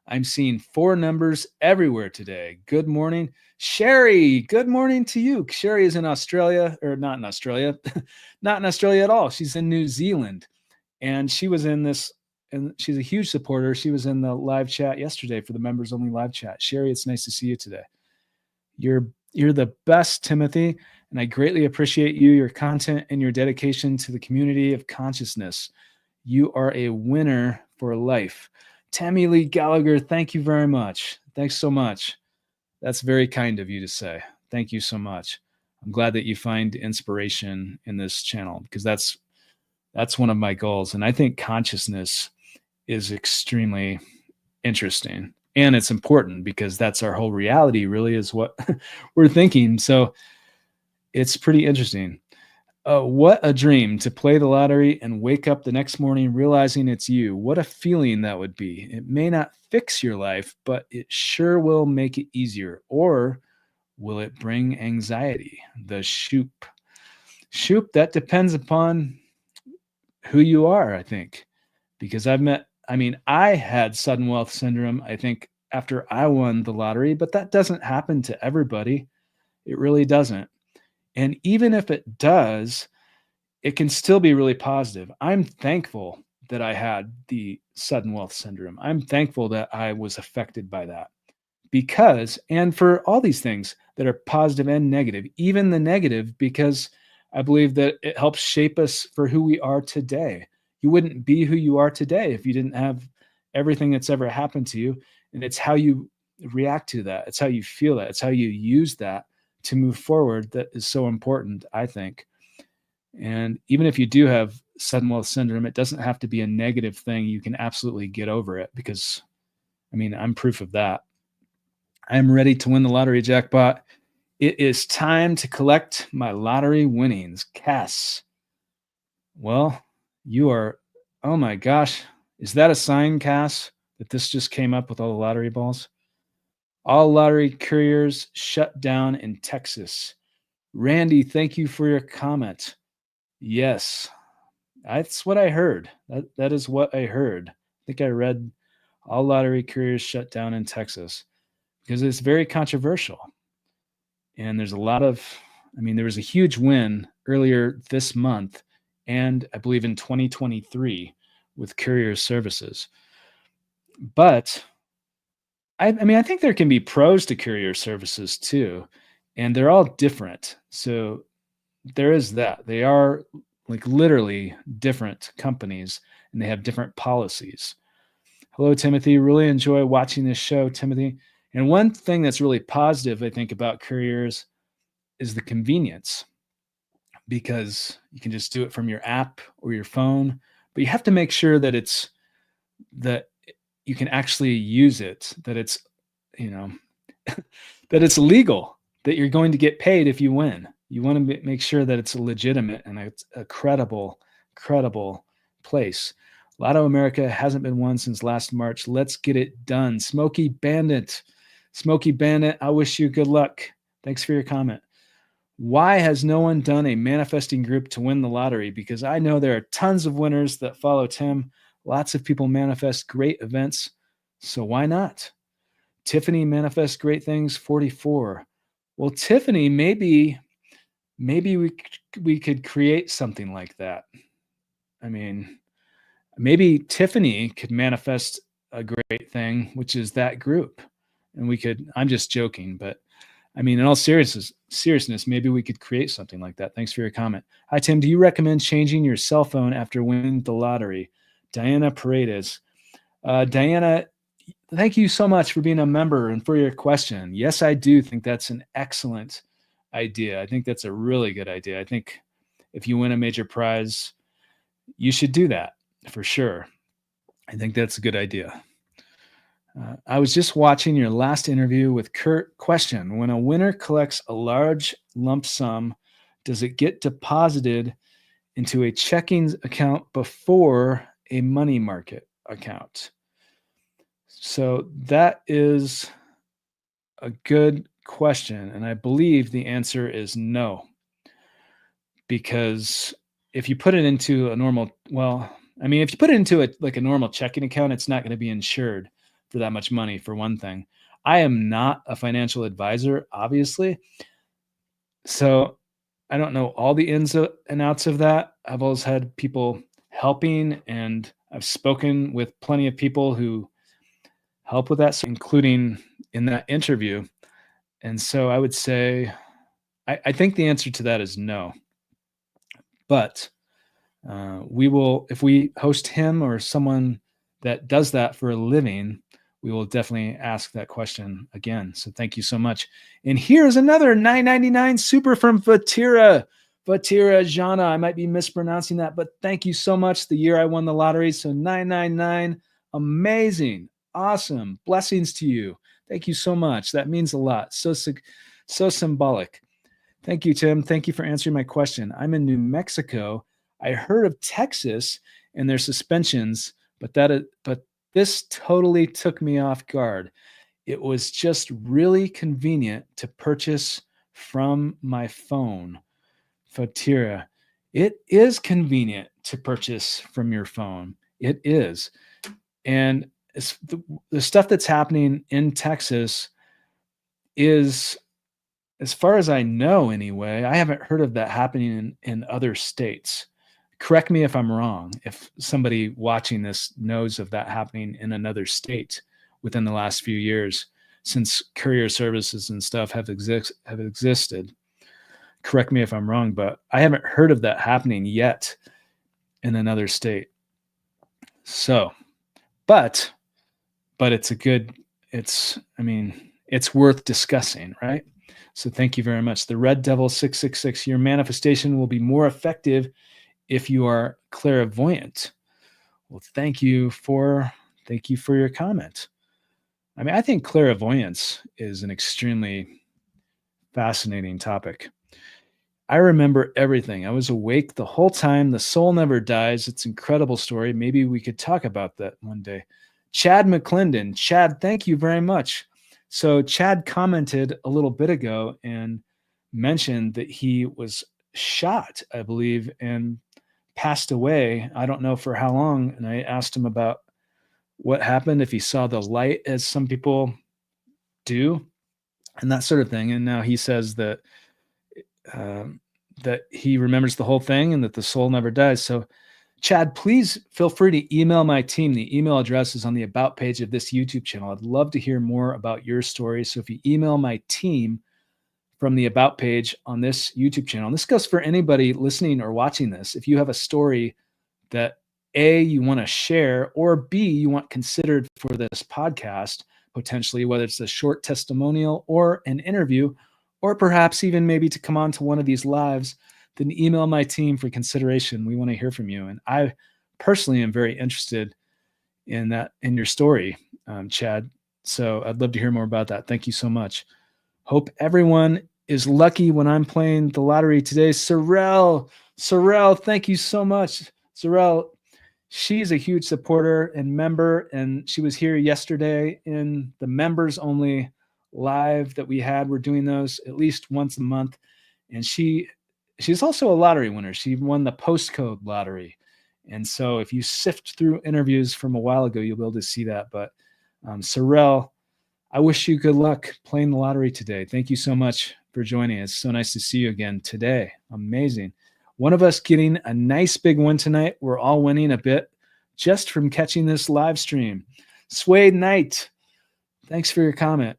I'm seeing 4 numbers everywhere today. Good morning. Sherry, good morning to you. Sherry is in Australia, or not in Australia, not in Australia at all. She's in New Zealand. And she was in this, and she's a huge supporter. She was in the live chat yesterday for the members only live chat. Sherry, it's nice to see you today. You're the best, Timothy, and I greatly appreciate you, your content, and your dedication to the community of consciousness. You are a winner for life. Tammy Lee Gallagher, thank you very much. Thanks so much. That's very kind of you to say. Thank you so much. I'm glad that you find inspiration in this channel, because that's one of my goals. And I think consciousness is extremely interesting. And it's important because that's our whole reality, really, is what we're thinking. So it's pretty interesting. What a dream to play the lottery and wake up the next morning realizing it's you. What a feeling that would be. It may not fix your life, but it sure will make it easier. Or will it bring anxiety? The shoop. Shoop, that depends upon who you are, I think. Because I had sudden wealth syndrome, I think, after I won the lottery, but that doesn't happen to everybody. It really doesn't. And even if it does, it can still be really positive. I'm thankful that I had the sudden wealth syndrome. I'm thankful that I was affected by that because, and for all these things that are positive and negative, even the negative, because I believe that it helps shape us for who we are today. You wouldn't be who you are today if you didn't have everything that's ever happened to you. And it's how you react to that. It's how you feel that. It's how you use that to move forward that is so important, I think. And even if you do have sudden wealth syndrome, it doesn't have to be a negative thing. You can absolutely get over it because, I'm proof of that. I'm ready to win the lottery jackpot. It is time to collect my lottery winnings. Cass. Well, you are, oh my gosh. Is that a sign, Cass, that this just came up with all the lottery balls? All lottery couriers shut down in Texas. Randy, thank you for your comment. Yes, that's what I heard. That is what I heard. I think I read all lottery couriers shut down in Texas because it's very controversial. And there's a lot of, there was a huge win earlier this month and I believe in 2023 with courier services. But I think there can be pros to courier services too, and they're all different. So there is that. They are like literally different companies and they have different policies. Hello, Timothy. Really enjoy watching this show, Timothy. And one thing that's really positive, I think, about couriers is the convenience, because you can just do it from your app or your phone, but you have to make sure that that you can actually use it, that it's, that it's legal, that you're going to get paid if you win. You want to make sure that it's legitimate and it's a credible place. Lotto America hasn't been won since last March. Let's get it done. Smokey Bandit, I wish you good luck. Thanks for your comment. Why has no one done a manifesting group to win the lottery? Because I know there are tons of winners that follow Tim. Lots of people manifest great events. So why not? Tiffany manifests great things, 44. Well, Tiffany, maybe we could create something like that. Maybe Tiffany could manifest a great thing, which is that group. And I'm just joking, but I mean, in all seriousness, maybe we could create something like that. Thanks for your comment. Hi, Tim. Do you recommend changing your cell phone after winning the lottery? Diana Paredes. Diana, thank you so much for being a member and for your question. Yes, I do think that's an excellent idea. I think that's a really good idea. I think if you win a major prize, you should do that for sure. I think that's a good idea. I was just watching your last interview with Kurt. Question: when a winner collects a large lump sum, does it get deposited into a checking account before a money market account? So that is a good question. And I believe the answer is no. Because if you put it into a normal, if you put it into a normal checking account, it's not going to be insured for that much money, for one thing. I am not a financial advisor, obviously. So I don't know all the ins and outs of that. I've always had people helping, and I've spoken with plenty of people who help with that, including in that interview. And so I would say, I think the answer to that is no. But we will, if we host him or someone that does that for a living, we will definitely ask that question again. So thank you so much. And here's another $9.99 super from Vatira Jana. I might be mispronouncing that, but thank you so much. The year I won the lottery. So $9.99. Amazing. Awesome. Blessings to you. Thank you so much. That means a lot. So symbolic. Thank you, Tim. Thank you for answering my question. I'm in New Mexico. I heard of Texas and their suspensions, but this totally took me off guard. It was just really convenient to purchase from my phone. Fatira, it is convenient to purchase from your phone. It is. And the stuff that's happening in Texas is, as far as I know anyway, I haven't heard of that happening in other states. Correct me if I'm wrong, if somebody watching this knows of that happening in another state within the last few years, since courier services and stuff have existed. Correct me if I'm wrong, but I haven't heard of that happening yet in another state. So, but it's worth discussing, right? So thank you very much. The Red Devil 666, your manifestation will be more effective if you are clairvoyant. Well, thank you for your comment. I mean, I think clairvoyance is an extremely fascinating topic. I remember everything. I was awake the whole time. The soul never dies. It's an incredible story. Maybe we could talk about that one day. Chad McClendon. Chad, thank you very much. So Chad commented a little bit ago and mentioned that he was shot, I believe, and passed away. I don't know for how long. And I asked him about what happened, if he saw the light, as some people do, and that sort of thing. And now he says that that he remembers the whole thing and that the soul never dies. So Chad, please feel free to email my team. The email address is on the about page of this YouTube channel. I'd love to hear more about your story. So if you email my team from the about page on this YouTube channel, and this goes for anybody listening or watching this, if you have a story that A, you want to share, or B, you want considered for this podcast, potentially, whether it's a short testimonial or an interview, or perhaps even maybe to come on to one of these lives, then email my team for consideration. We want to hear from you. And I personally am very interested in that, in your story, Chad. So I'd love to hear more about that. Thank you so much. Hope everyone is lucky when I'm playing the lottery today. Sorrel, thank you so much. Sorrel, she's a huge supporter and member, and she was here yesterday in the members only live that we had. We're doing those at least once a month. And she's also a lottery winner. She won the postcode lottery. And so if you sift through interviews from a while ago, you'll be able to see that. But Sorrel, I wish you good luck playing the lottery today. Thank you so much for joining us. So nice to see you again today. Amazing. One of us getting a nice big win tonight. We're all winning a bit just from catching this live stream. Suede Knight, thanks for your comment.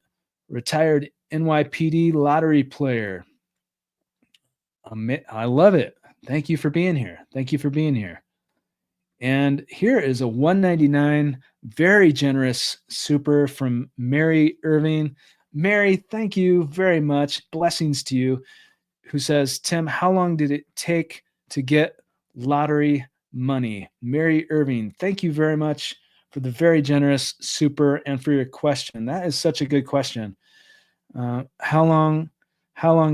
Retired NYPD lottery player. I love it. Thank you for being here. Thank you for being here. And here is a 199, very generous super from Mary Irving. Mary, thank you very much. Blessings to you. Who says, Tim, how long did it take to get lottery money? Mary Irving, thank you very much for the very generous super and for your question. That is such a good question. How long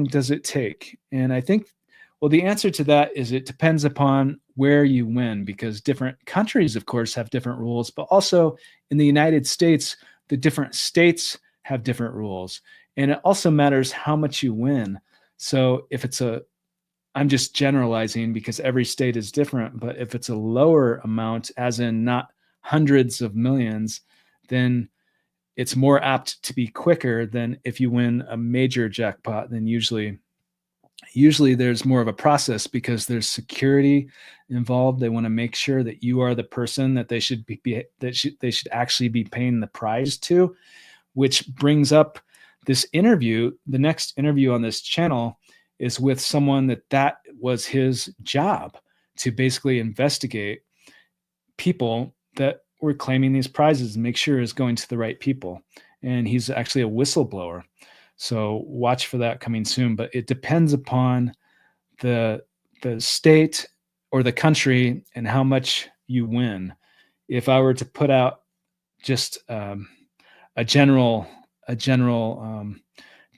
does it take? And I think, well, the answer to that is it depends upon where you win, because different countries, of course, have different rules, but also in the United States, the different states have different rules. And it also matters how much you win. So if it's I'm just generalizing because every state is different, but if it's a lower amount, as in not hundreds of millions, then it's more apt to be quicker than if you win a major jackpot. Then usually there's more of a process because there's security involved. They want to make sure that you are the person that they should they should actually be paying the prize to, which brings up this interview. The next interview on this channel is with someone that was his job, to basically investigate people that were claiming these prizes and make sure it's going to the right people. And he's actually a whistleblower. So watch for that coming soon. But it depends upon the state or the country and how much you win. If I were to put out just a general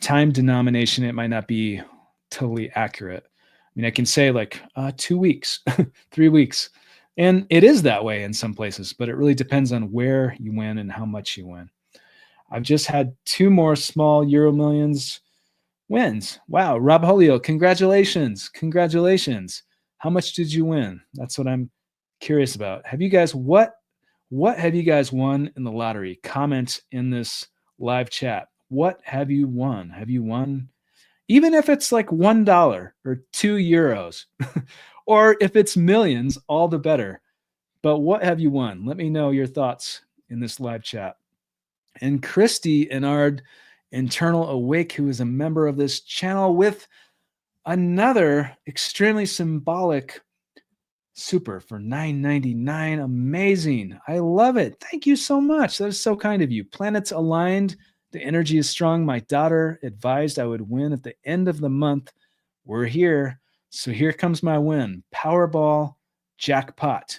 time denomination, it might not be totally accurate. I mean, I can say like 2 weeks, 3 weeks. And it is that way in some places, but it really depends on where you win and how much you win. I've just had 2 more small Euro Millions wins. Wow. Rob Holio, congratulations. Congratulations. How much did you win? That's what I'm curious about. Have you guys, what have you guys won in the lottery? Comment in this live chat. What have you won? Have you won? Even if it's like $1 or €2, or if it's millions, all the better. But what have you won? Let me know your thoughts in this live chat. And Christy Enard, Internal Awake, who is a member of this channel, with another extremely symbolic super for $9.99. Amazing. I love it. Thank you so much. That is so kind of you. Planets aligned. The energy is strong. My daughter advised I would win at the end of the month. We're here. So here comes my win. Powerball jackpot.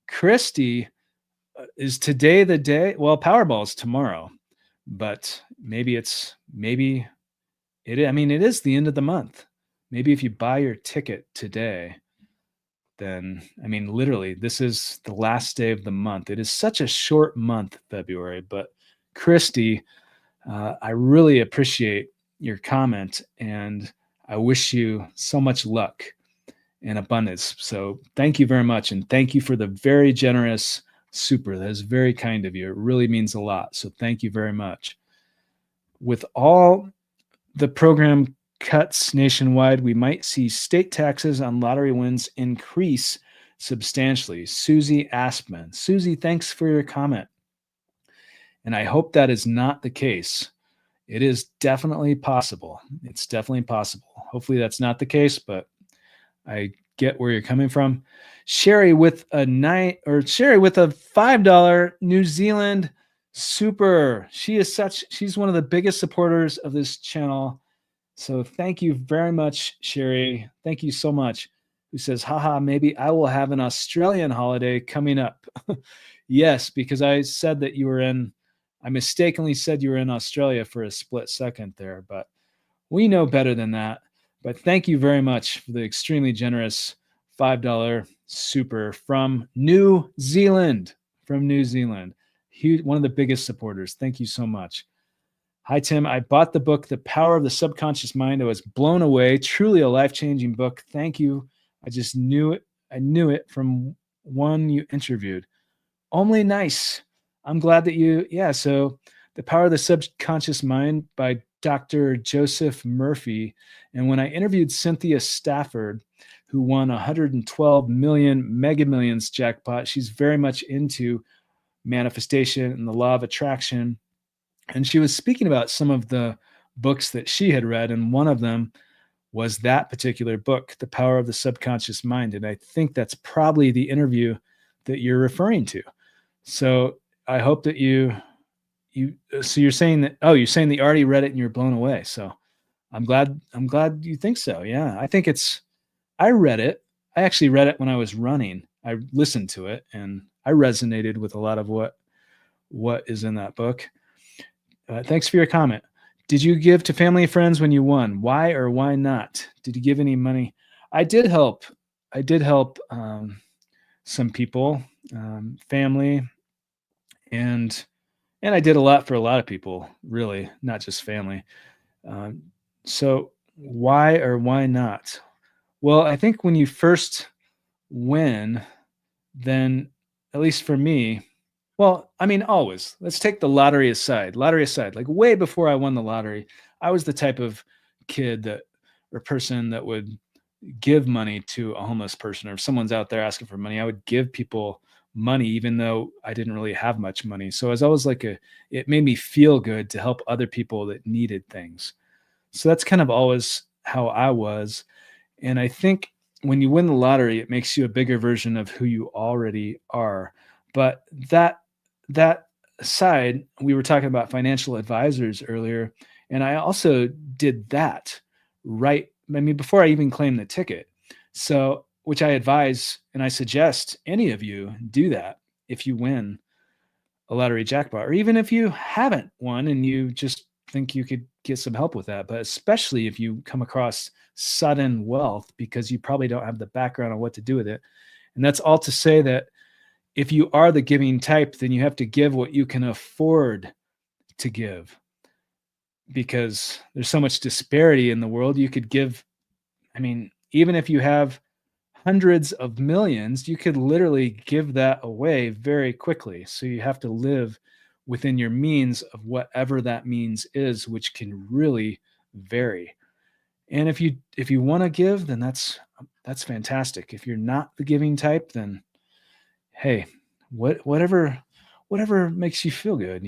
Christy, is today the day? Well, Powerball is tomorrow, but maybe it is. I mean, it is the end of the month. Maybe if you buy your ticket today, then, I mean, literally, this is the last day of the month. It is such a short month, February, but Christy, I really appreciate your comment, and I wish you so much luck and abundance. So thank you very much. And thank you for the very generous super. That is very kind of you. It really means a lot. So thank you very much. With all the program cuts nationwide, we might see state taxes on lottery wins increase substantially. Susie Aspman. Susie, thanks for your comment. And I hope that is not the case. It is definitely possible. It's definitely possible. Hopefully that's not the case, but I get where you're coming from. Sherry with a $5 New Zealand super. She's one of the biggest supporters of this channel. So thank you very much, Sherry. Thank you so much. Who says, haha, maybe I will have an Australian holiday coming up. Yes, because I mistakenly said you were in Australia for a split second there, but we know better than that. But thank you very much for the extremely generous $5 super from New Zealand. One of the biggest supporters. Thank you so much. Hi, Tim. I bought the book, The Power of the Subconscious Mind. I was blown away. Truly a life-changing book. Thank you. I just knew it. I knew it from one you interviewed. Only nice. I'm glad that so The Power of the Subconscious Mind by Dr. Joseph Murphy. And when I interviewed Cynthia Stafford, who won 112 million Mega Millions jackpot, she's very much into manifestation and the law of attraction. And she was speaking about some of the books that she had read, and one of them was that particular book, The Power of the Subconscious Mind. And I think that's probably the interview that you're referring to. So I hope that so you're saying that, you're saying that you already read it and you're blown away. So I'm glad you think so. Yeah. I read it. I actually read it when I was running. I listened to it and I resonated with a lot of what is in that book. Thanks for your comment. Did you give to family and friends when you won? Why or why not? Did you give any money? I did help. Some people, family, and I did a lot for a lot of people, really, not just family. So why or why not? Well, I think when you first win, then at least for me, well, I mean, always. Let's take the lottery aside. Like way before I won the lottery, I was the type of kid or person that would give money to a homeless person, or if someone's out there asking for money, I would give people money, even though I didn't really have much money. So I was always it made me feel good to help other people that needed things. So that's kind of always how I was. And I think when you win the lottery, it makes you a bigger version of who you already are. But that aside, we were talking about financial advisors earlier, and I also did that right. I mean, before I even claimed the ticket. So, which I advise and I suggest any of you do that if you win a lottery jackpot, or even if you haven't won and you just think you could get some help with that. But especially if you come across sudden wealth, because you probably don't have the background on what to do with it. And that's all to say that if you are the giving type, then you have to give what you can afford to give, because there's so much disparity in the world. You could give, I mean, even if you have hundreds of millions, you could literally give that away very quickly. So you have to live within your means of whatever that means is, which can really vary. And if you want to give, then that's fantastic. If you're not the giving type, then hey, whatever makes you feel good,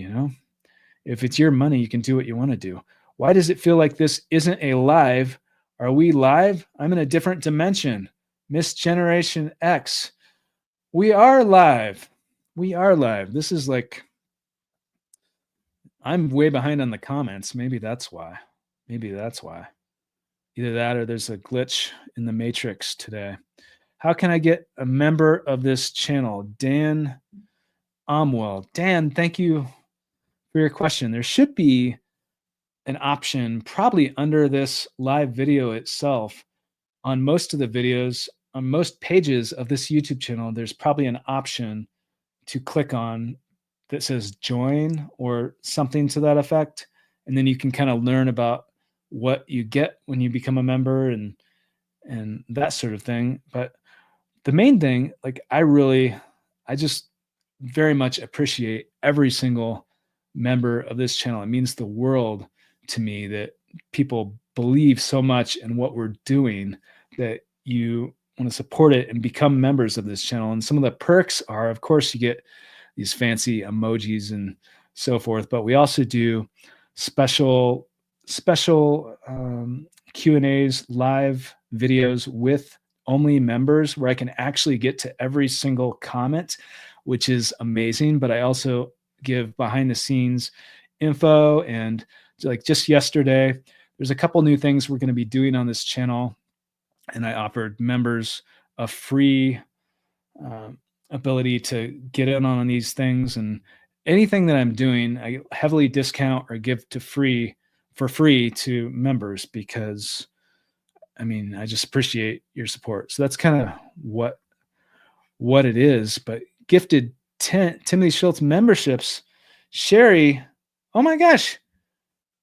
If it's your money, you can do what you want to do. Why does it feel like this isn't a live? Are we live? I'm in a different dimension. Miss Generation X. We are live. This is I'm way behind on the comments. Maybe that's why. Either that or there's a glitch in the matrix today. How can I get a member of this channel? Dan Amwell. Dan, thank you for your question. There should be an option probably under this live video itself. On most of the videos, on most pages of this YouTube channel, there's probably an option to click on that says join or something to that effect. And then you can kind of learn about what you get when you become a member and that sort of thing. But the main thing, I just very much appreciate every single member of this channel. It means the world to me that people believe so much in what we're doing that you want to support it and become members of this channel. And some of the perks are, of course, you get these fancy emojis and so forth, but we also do special Q&As, live videos with only members where I can actually get to every single comment, which is amazing. But I also give behind the scenes info, and like just yesterday, there's a couple new things we're going to be doing on this channel. And I offered members a free ability to get in on these things, and anything that I'm doing, I heavily discount or give for free to members, because I just appreciate your support. So that's kind of what it is. But gifted 10 Timothy Schultz memberships. Sherry, oh my gosh.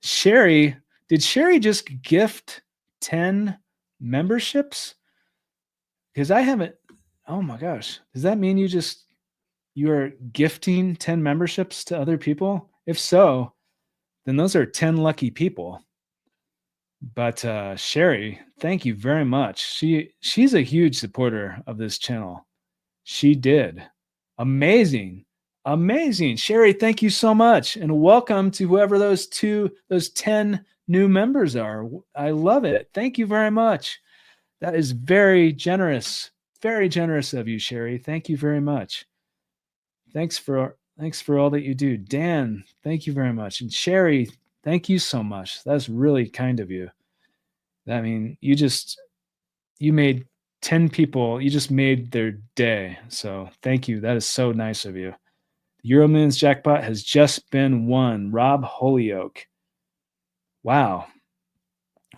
Did Sherry just gift 10 memberships? Because I haven't, oh my gosh. Does that mean you are gifting 10 memberships to other people? If so, then those are 10 lucky people. But Sherry, thank you very much. She's a huge supporter of this channel. She did. Amazing. Sherry, thank you so much. And welcome to whoever those 10 new members are. I love it. Thank you very much. That is very generous of you, Sherry. Thank you very much. Thanks for all that you do. Dan, thank you very much. And Sherry, thank you so much. That's really kind of you. I mean, you made 10 people, you just made their day. So thank you. That is so nice of you. The Euromillions jackpot has just been won. Rob Holyoke. Wow.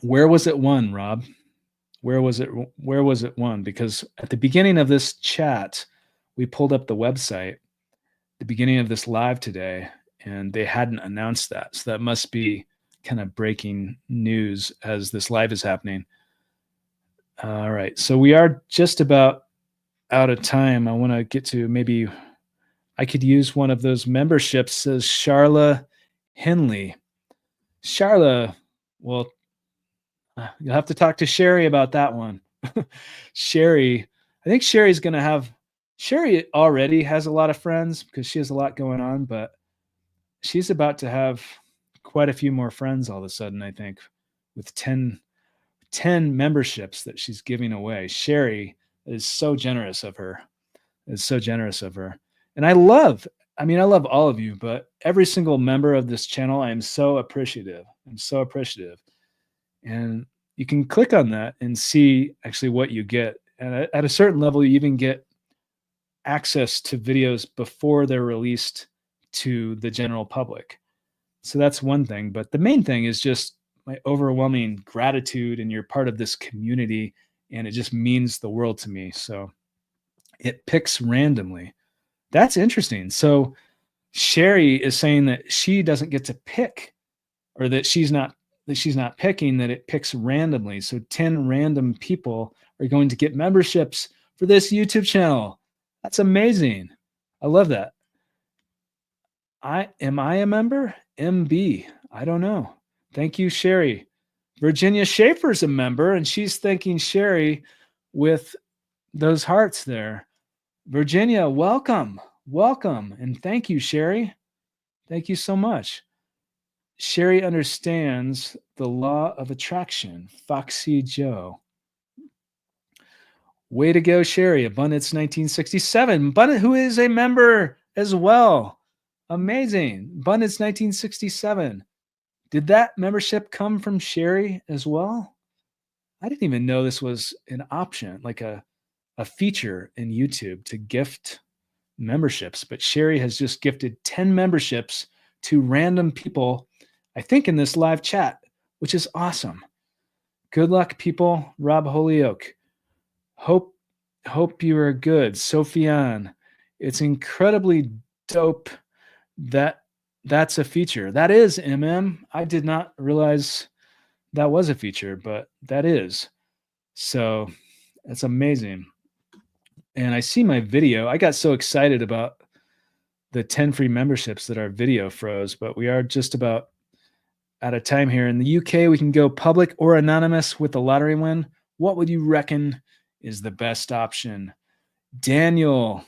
Where was it won, Rob? Where was it won? Because at the beginning of this chat, we pulled up the website, the beginning of this live today, and they hadn't announced that. So that must be kind of breaking news as this live is happening. All right. So we are just about out of time. I want to get to, maybe I could use one of those memberships, says Charla Henley. Charla, well, you'll have to talk to Sherry about that one. Sherry, I think Sherry already has a lot of friends because she has a lot going on, but she's about to have quite a few more friends all of a sudden, I think, with 10 memberships that she's giving away. Sherry is so generous of her. And I love all of you, but every single member of this channel, I am so appreciative. And you can click on that and see actually what you get. And at a certain level, you even get access to videos before they're released to the general public. So that's one thing. But the main thing is just my overwhelming gratitude, and you're part of this community, and it just means the world to me. So it picks randomly. That's interesting. So Sherry is saying that she doesn't get to pick, or that she's not picking, that it picks randomly. So 10 random people are going to get memberships for this YouTube channel. That's amazing. I love that. Am I a member? MB. I don't know. Thank you, Sherry. Virginia Schaefer's a member, and she's thanking Sherry with those hearts there. Virginia, welcome. And thank you, Sherry. Thank you so much. Sherry understands the law of attraction. Foxy Joe. Way to go, Sherry. Abundance 1967. Abundance, who is a member as well. Amazing. Abundance 1967. Did that membership come from Sherry as well? I didn't even know this was an option, like a feature in YouTube to gift memberships. But Sherry has just gifted 10 memberships to random people, I think, in this live chat, which is awesome. Good luck, people. Rob Holyoke. Hope you are good. Sophiane. It's incredibly dope that that's a feature. That is, MM. I did not realize that was a feature, but that is. So that's amazing. And I see my video. I got so excited about the 10 free memberships that our video froze, but we are just about out of time here. In the UK, we can go public or anonymous with the lottery win. What would you reckon is the best option? Daniel.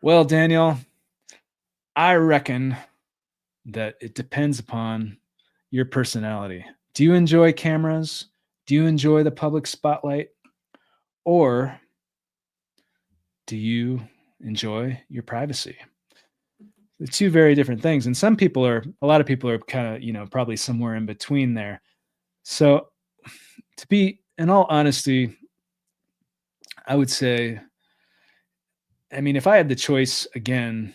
Well, Daniel, I reckon that it depends upon your personality. Do you enjoy cameras? Do you enjoy the public spotlight? Or do you enjoy your privacy? The two very different things. And a lot of people are kind of, probably somewhere in between there. So to be, in all honesty, I would say, if I had the choice again,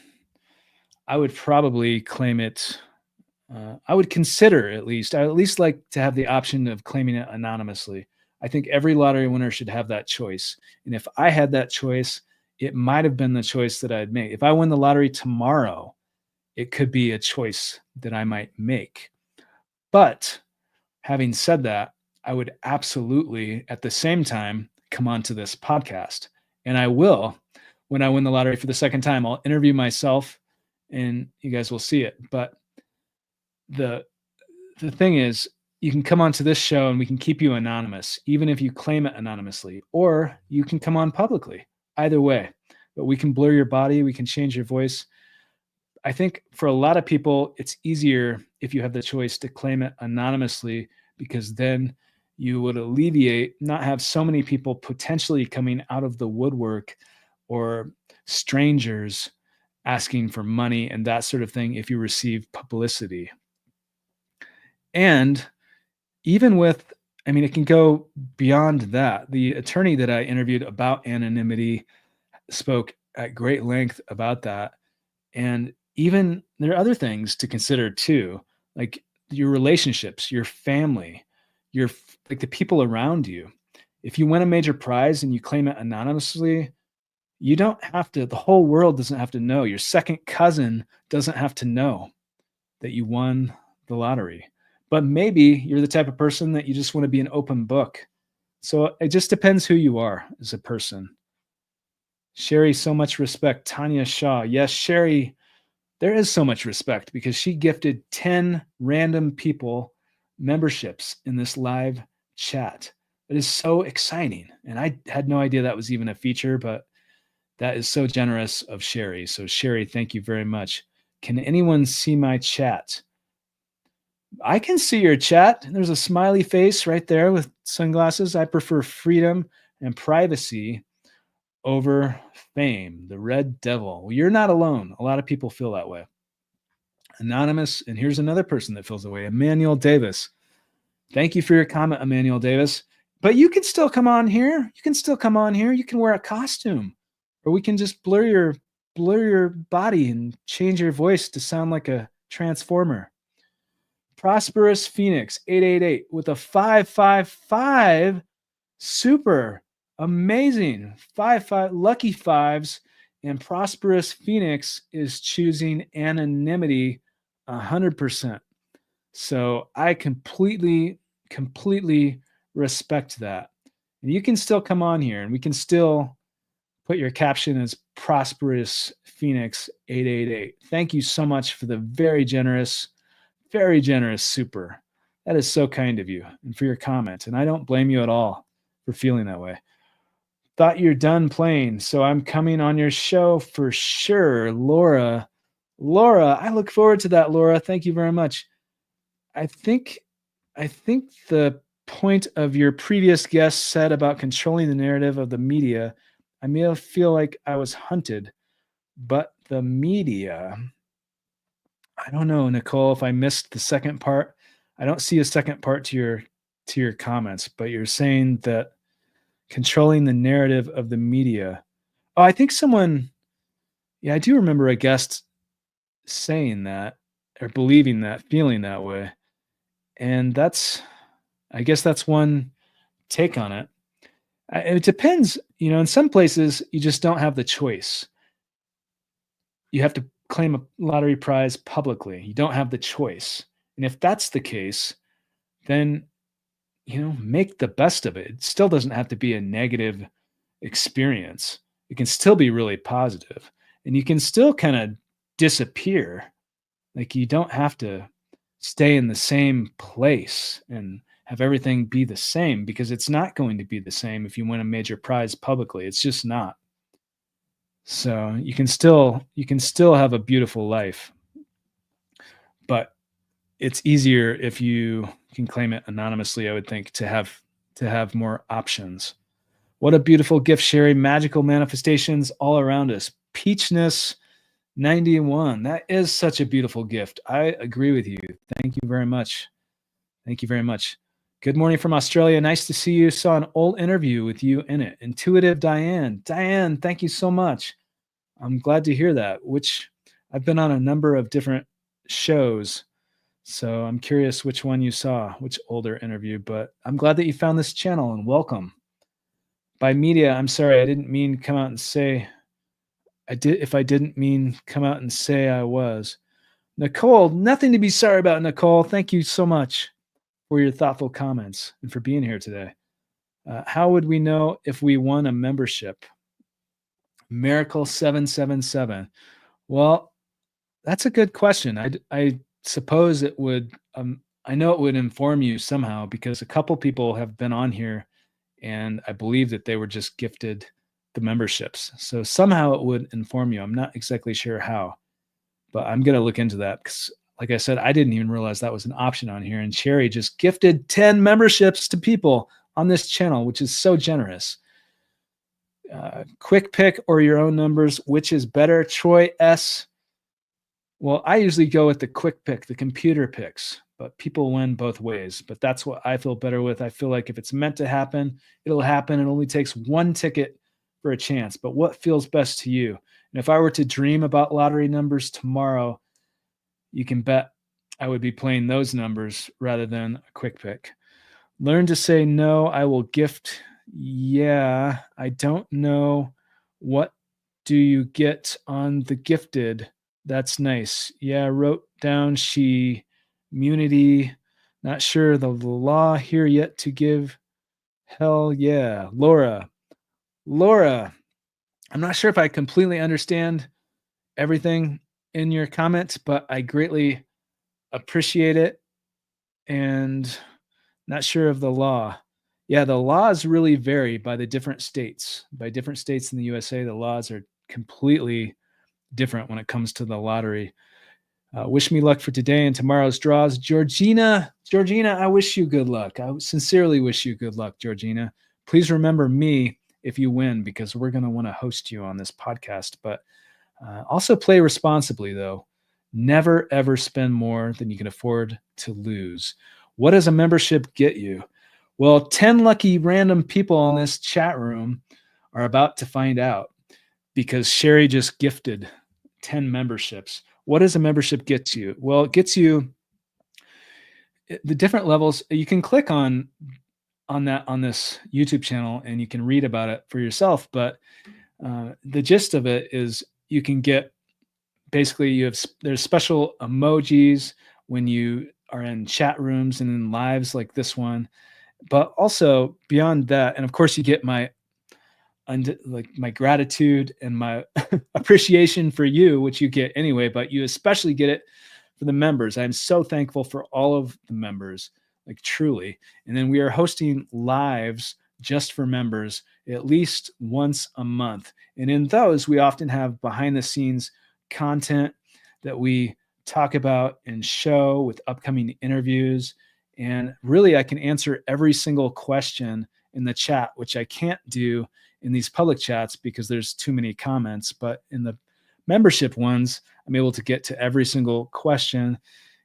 I would probably claim it. I would consider I at least like to have the option of claiming it anonymously. I think every lottery winner should have that choice. And if I had that choice, it might have been the choice that I'd make. If I win the lottery tomorrow, it could be a choice that I might make. But having said that, I would absolutely, at the same time, come onto this podcast. And I will, when I win the lottery for the second time, I'll interview myself and you guys will see it. But the thing is, you can come onto this show and we can keep you anonymous, even if you claim it anonymously, or you can come on publicly. Either way, but we can blur your body, we can change your voice. I think for a lot of people, it's easier if you have the choice to claim it anonymously, because then you would not have so many people potentially coming out of the woodwork, or strangers asking for money and that sort of thing if you receive publicity. And even with, I mean, it can go beyond that. The attorney that I interviewed about anonymity spoke at great length about that. And even there are other things to consider too, like your relationships, your family, like the people around you. If you win a major prize and you claim it anonymously, you don't have to, the whole world doesn't have to know. Your second cousin doesn't have to know that you won the lottery. But maybe you're the type of person that you just want to be an open book. So it just depends who you are as a person. Sherry, so much respect. Tanya Shaw. Yes, Sherry, there is so much respect because she gifted 10 random people memberships in this live chat. It is so exciting. And I had no idea that was even a feature, but that is so generous of Sherry. So, Sherry, thank you very much. Can anyone see my chat? I can see your chat. There's a smiley face right there with sunglasses. I prefer freedom and privacy over fame. The Red Devil. Well, you're not alone. A lot of people feel that way. Anonymous. And here's another person that feels that way. Emmanuel Davis. Thank you for your comment, Emmanuel Davis. But you can still come on here. You can still come on here. You can wear a costume, or we can just blur your body and change your voice to sound like a transformer. Prosperous Phoenix 888 with a 555 super amazing 5 lucky fives, and Prosperous Phoenix is choosing anonymity 100%. So I completely respect that. And you can still come on here and we can still put your caption as Prosperous Phoenix 888. Thank you so much for the very generous super. That is so kind of you, and for your comment. And I don't blame you at all for feeling that way. Thought you're done playing, so I'm coming on your show for sure. Laura, I look forward to that, Laura. Thank you very much. I think the point of your previous guest said about controlling the narrative of the media, I may feel like I was hunted, but the media, I don't know, Nicole, if I missed the second part. I don't see a second part to your comments, but you're saying that controlling the narrative of the media. Oh, I think someone, yeah, I do remember a guest saying that, or believing that, feeling that way. And I guess that's one take on it. It depends, in some places you just don't have the choice. You have to claim a lottery prize publicly. You don't have the choice. And if that's the case, then, make the best of it. It still doesn't have to be a negative experience. It can still be really positive, and you can still kind of disappear. Like, you don't have to stay in the same place and have everything be the same, because it's not going to be the same if you win a major prize publicly. It's just not. So you can still have a beautiful life, but it's easier if you can claim it anonymously, I would think, to have more options. What a beautiful gift, Sherry. Magical manifestations all around us. Peachness 91. That is such a beautiful gift. I agree with you. Thank you very much. Thank you very much. Good morning from Australia. Nice to see you. Saw an old interview with you in it. Intuitive Diane. Diane, thank you so much. I'm glad to hear that, which I've been on a number of different shows. So I'm curious which one you saw, which older interview, but I'm glad that you found this channel, and welcome. By media, I'm sorry, I didn't mean come out and say, if I didn't mean come out and say I was. Nicole, nothing to be sorry about, Nicole. Thank you so much for your thoughtful comments and for being here today. How would we know if we won a membership? Miracle 777. Well, that's a good question. I suppose it would, I know it would inform you somehow, because a couple people have been on here and I believe that they were just gifted the memberships. So somehow it would inform you. I'm not exactly sure how, but I'm going to look into that because, like I said, I didn't even realize that was an option on here. And Sherry just gifted 10 memberships to people on this channel, which is so generous. Quick pick or your own numbers, which is better? Troy S. Well, I usually go with the quick pick, the computer picks, but people win both ways. But that's what I feel better with. I feel like if it's meant to happen, it'll happen. It only takes one ticket for a chance. But what feels best to you? And if I were to dream about lottery numbers tomorrow, you can bet I would be playing those numbers rather than a quick pick. Learn to say no. I will gift. Yeah, I don't know. What do you get on the gifted? That's nice. Yeah, wrote down she immunity. Not sure the law here yet to give. Hell yeah. Laura, I'm not sure if I completely understand everything in your comments, but I greatly appreciate it. And not sure of the law. Yeah, the laws really vary by the different states. By different states in the USA, the laws are completely different when it comes to the lottery. Wish me luck for today and tomorrow's draws. Georgina, I wish you good luck. I sincerely wish you good luck, Georgina. Please remember me if you win, because we're going to want to host you on this podcast. But also play responsibly, though. Never, ever spend more than you can afford to lose. What does a membership get you? Well, 10 lucky random people in this chat room are about to find out, because Sherry just gifted 10 memberships. What does a membership get you? Well, it gets you the different levels. You can click on this YouTube channel and you can read about it for yourself. But the gist of it is you can get, basically there's special emojis when you are in chat rooms and in lives like this one. But also beyond that, and of course you get my gratitude and my appreciation for you, which you get anyway, but you especially get it for the members. I'm so thankful for all of the members, like truly. And then we are hosting lives just for members at least once a month. And in those, we often have behind the scenes content that we talk about and show with upcoming interviews. And really, I can answer every single question in the chat, which I can't do in these public chats because there's too many comments. But in the membership ones, I'm able to get to every single question.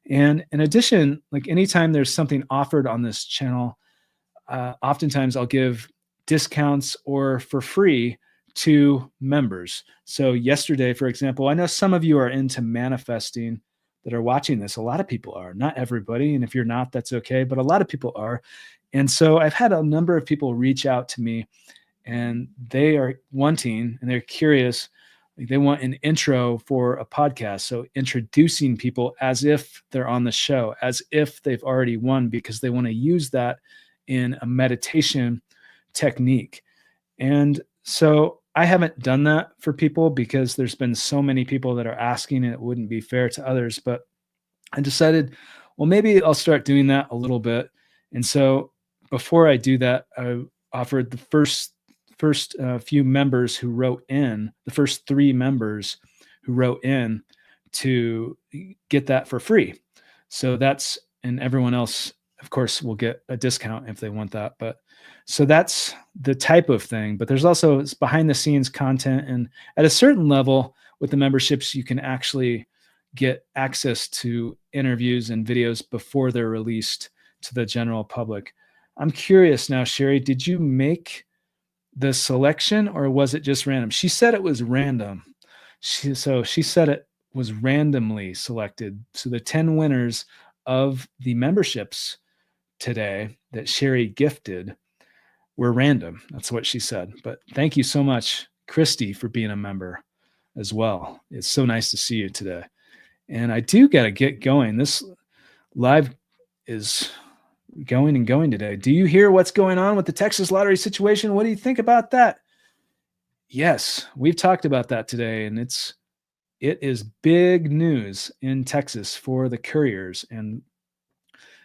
And in addition, like anytime there's something offered on this channel, oftentimes I'll give discounts or for free to members. So yesterday, for example, I know some of you are into manifesting that are watching this. A lot of people are, not everybody. And if you're not, that's okay. But a lot of people are. And so I've had a number of people reach out to me, and they are wanting, and they're curious, like they want an intro for a podcast. So introducing people as if they're on the show, as if they've already won, because they want to use that in a meditation technique. And so I haven't done that for people because there's been so many people that are asking, and it wouldn't be fair to others. But I decided, well, maybe I'll start doing that a little bit. And so before I do that, I offered the first few members who wrote in, the first 3 members who wrote in, to get that for free. So that's, and everyone else, of course, will get a discount if they want that. But so that's the type of thing. But there's also behind the scenes content. And at a certain level with the memberships, you can actually get access to interviews and videos before they're released to the general public. I'm curious now, Sherry, did you make the selection or was it just random? She said it was random. She said it was randomly selected. So the 10 winners of the memberships today that Sherry gifted were random. That's what she said. But thank you so much, Christy, for being a member as well. It's so nice to see you today. And I do got to get going. This live is going and going today. Do you hear what's going on with the Texas lottery situation? What do you think about that? Yes, we've talked about that today, and it is big news in Texas for the couriers, and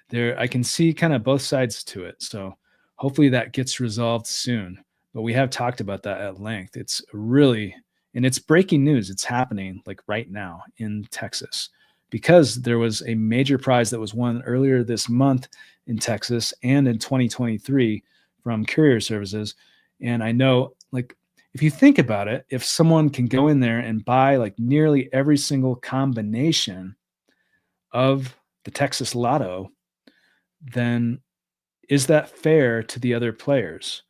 there I can see kind of both sides to it. So hopefully that gets resolved soon. But we have talked about that at length. It's a really And it's breaking news. It's happening like right now in Texas because there was a major prize that was won earlier this month in Texas and in 2023 from Courier Services. And I know, like, if you think about it, if someone can go in there and buy like nearly every single combination of the Texas Lotto, then is that fair to the other players?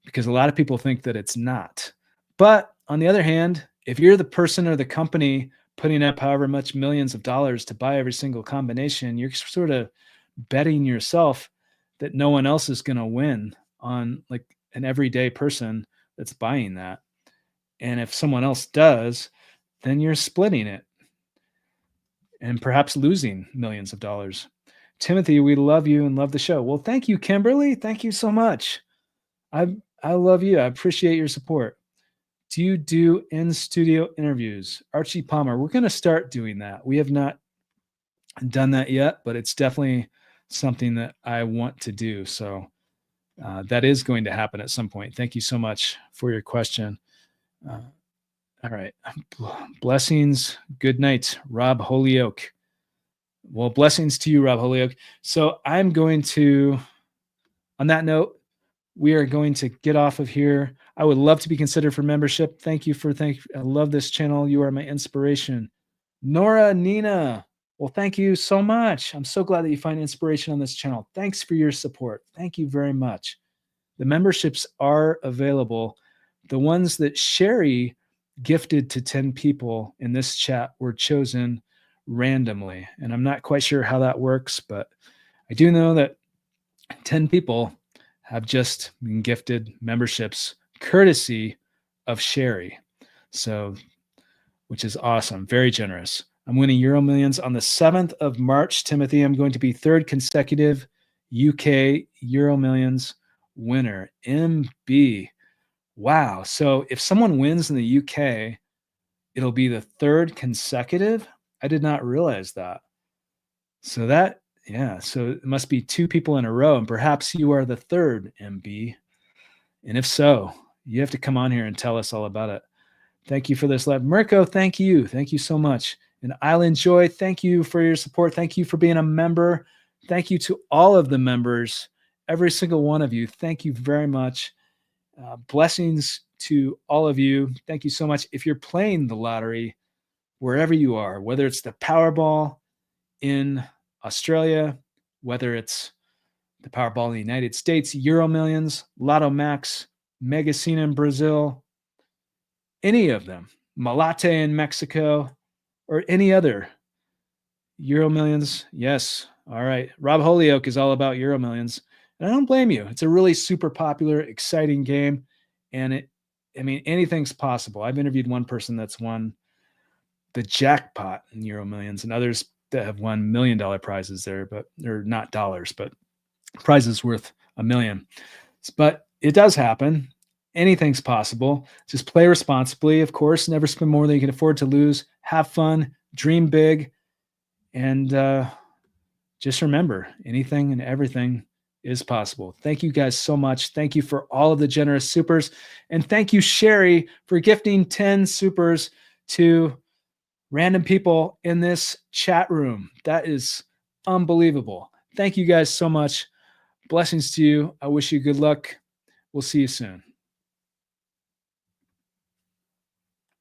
Because a lot of people think that it's not. But on the other hand, if you're the person or the company putting up however much millions of dollars to buy every single combination, you're sort of betting yourself that no one else is going to win on like an everyday person that's buying that. And if someone else does, then you're splitting it and perhaps losing millions of dollars. Timothy, we love you and love the show. Well, thank you, Kimberly. Thank you so much. I love you. I appreciate your support. Do you do in-studio interviews? Archie Palmer, we're going to start doing that. We have not done that yet, but it's definitely something that I want to do. So that is going to happen at some point. Thank you so much for your question. All right. Blessings. Good night, Rob Holyoke. Well, blessings to you, Rob Holyoke. So I'm going to, on that note, we are going to get off of here. I would love to be considered for membership. Thank you. I love this channel. You are my inspiration. Nora, Nina. Well, thank you so much. I'm so glad that you find inspiration on this channel. Thanks for your support. Thank you very much. The memberships are available. The ones that Sherry gifted to 10 people in this chat were chosen randomly. And I'm not quite sure how that works, but I do know that 10 people have just been gifted memberships courtesy of Sherry. So, which is awesome. Very generous. I'm winning Euro Millions on the 7th of March, Timothy. I'm going to be third consecutive UK Euro Millions winner. MB. Wow. So if someone wins in the UK, it'll be the third consecutive. I did not realize that. So so it must be 2 people in a row, and perhaps you are the third, MB. And if so, you have to come on here and tell us all about it. Thank you for this live. Mirko, thank you. Thank you so much. And Island Joy, thank you for your support. Thank you for being a member. Thank you to all of the members, every single one of you. Thank you very much. Blessings to all of you. Thank you so much. If you're playing the lottery, wherever you are, whether it's the Powerball in Australia, whether it's the Powerball in the United States, Euro Millions, Lotto Max, Mega Sena in Brazil, any of them, Malate in Mexico, or any other Euro Millions. Yes. All right. Rob Holyoke is all about Euro Millions. And I don't blame you. It's a really super popular, exciting game. And anything's possible. I've interviewed one person that's won the jackpot in Euro Millions and others that have won $1 million prizes there, but they're not dollars, but prizes worth $1 million. But it does happen. Anything's possible. Just play responsibly, of course. Never spend more than you can afford to lose. Have fun. Dream big. And just remember, anything and everything is possible. Thank you guys so much. Thank you for all of the generous supers. And thank you, Sherry, for gifting 10 supers to random people in this chat room. That is unbelievable. Thank you guys so much. Blessings to you. I wish you good luck. We'll see you soon.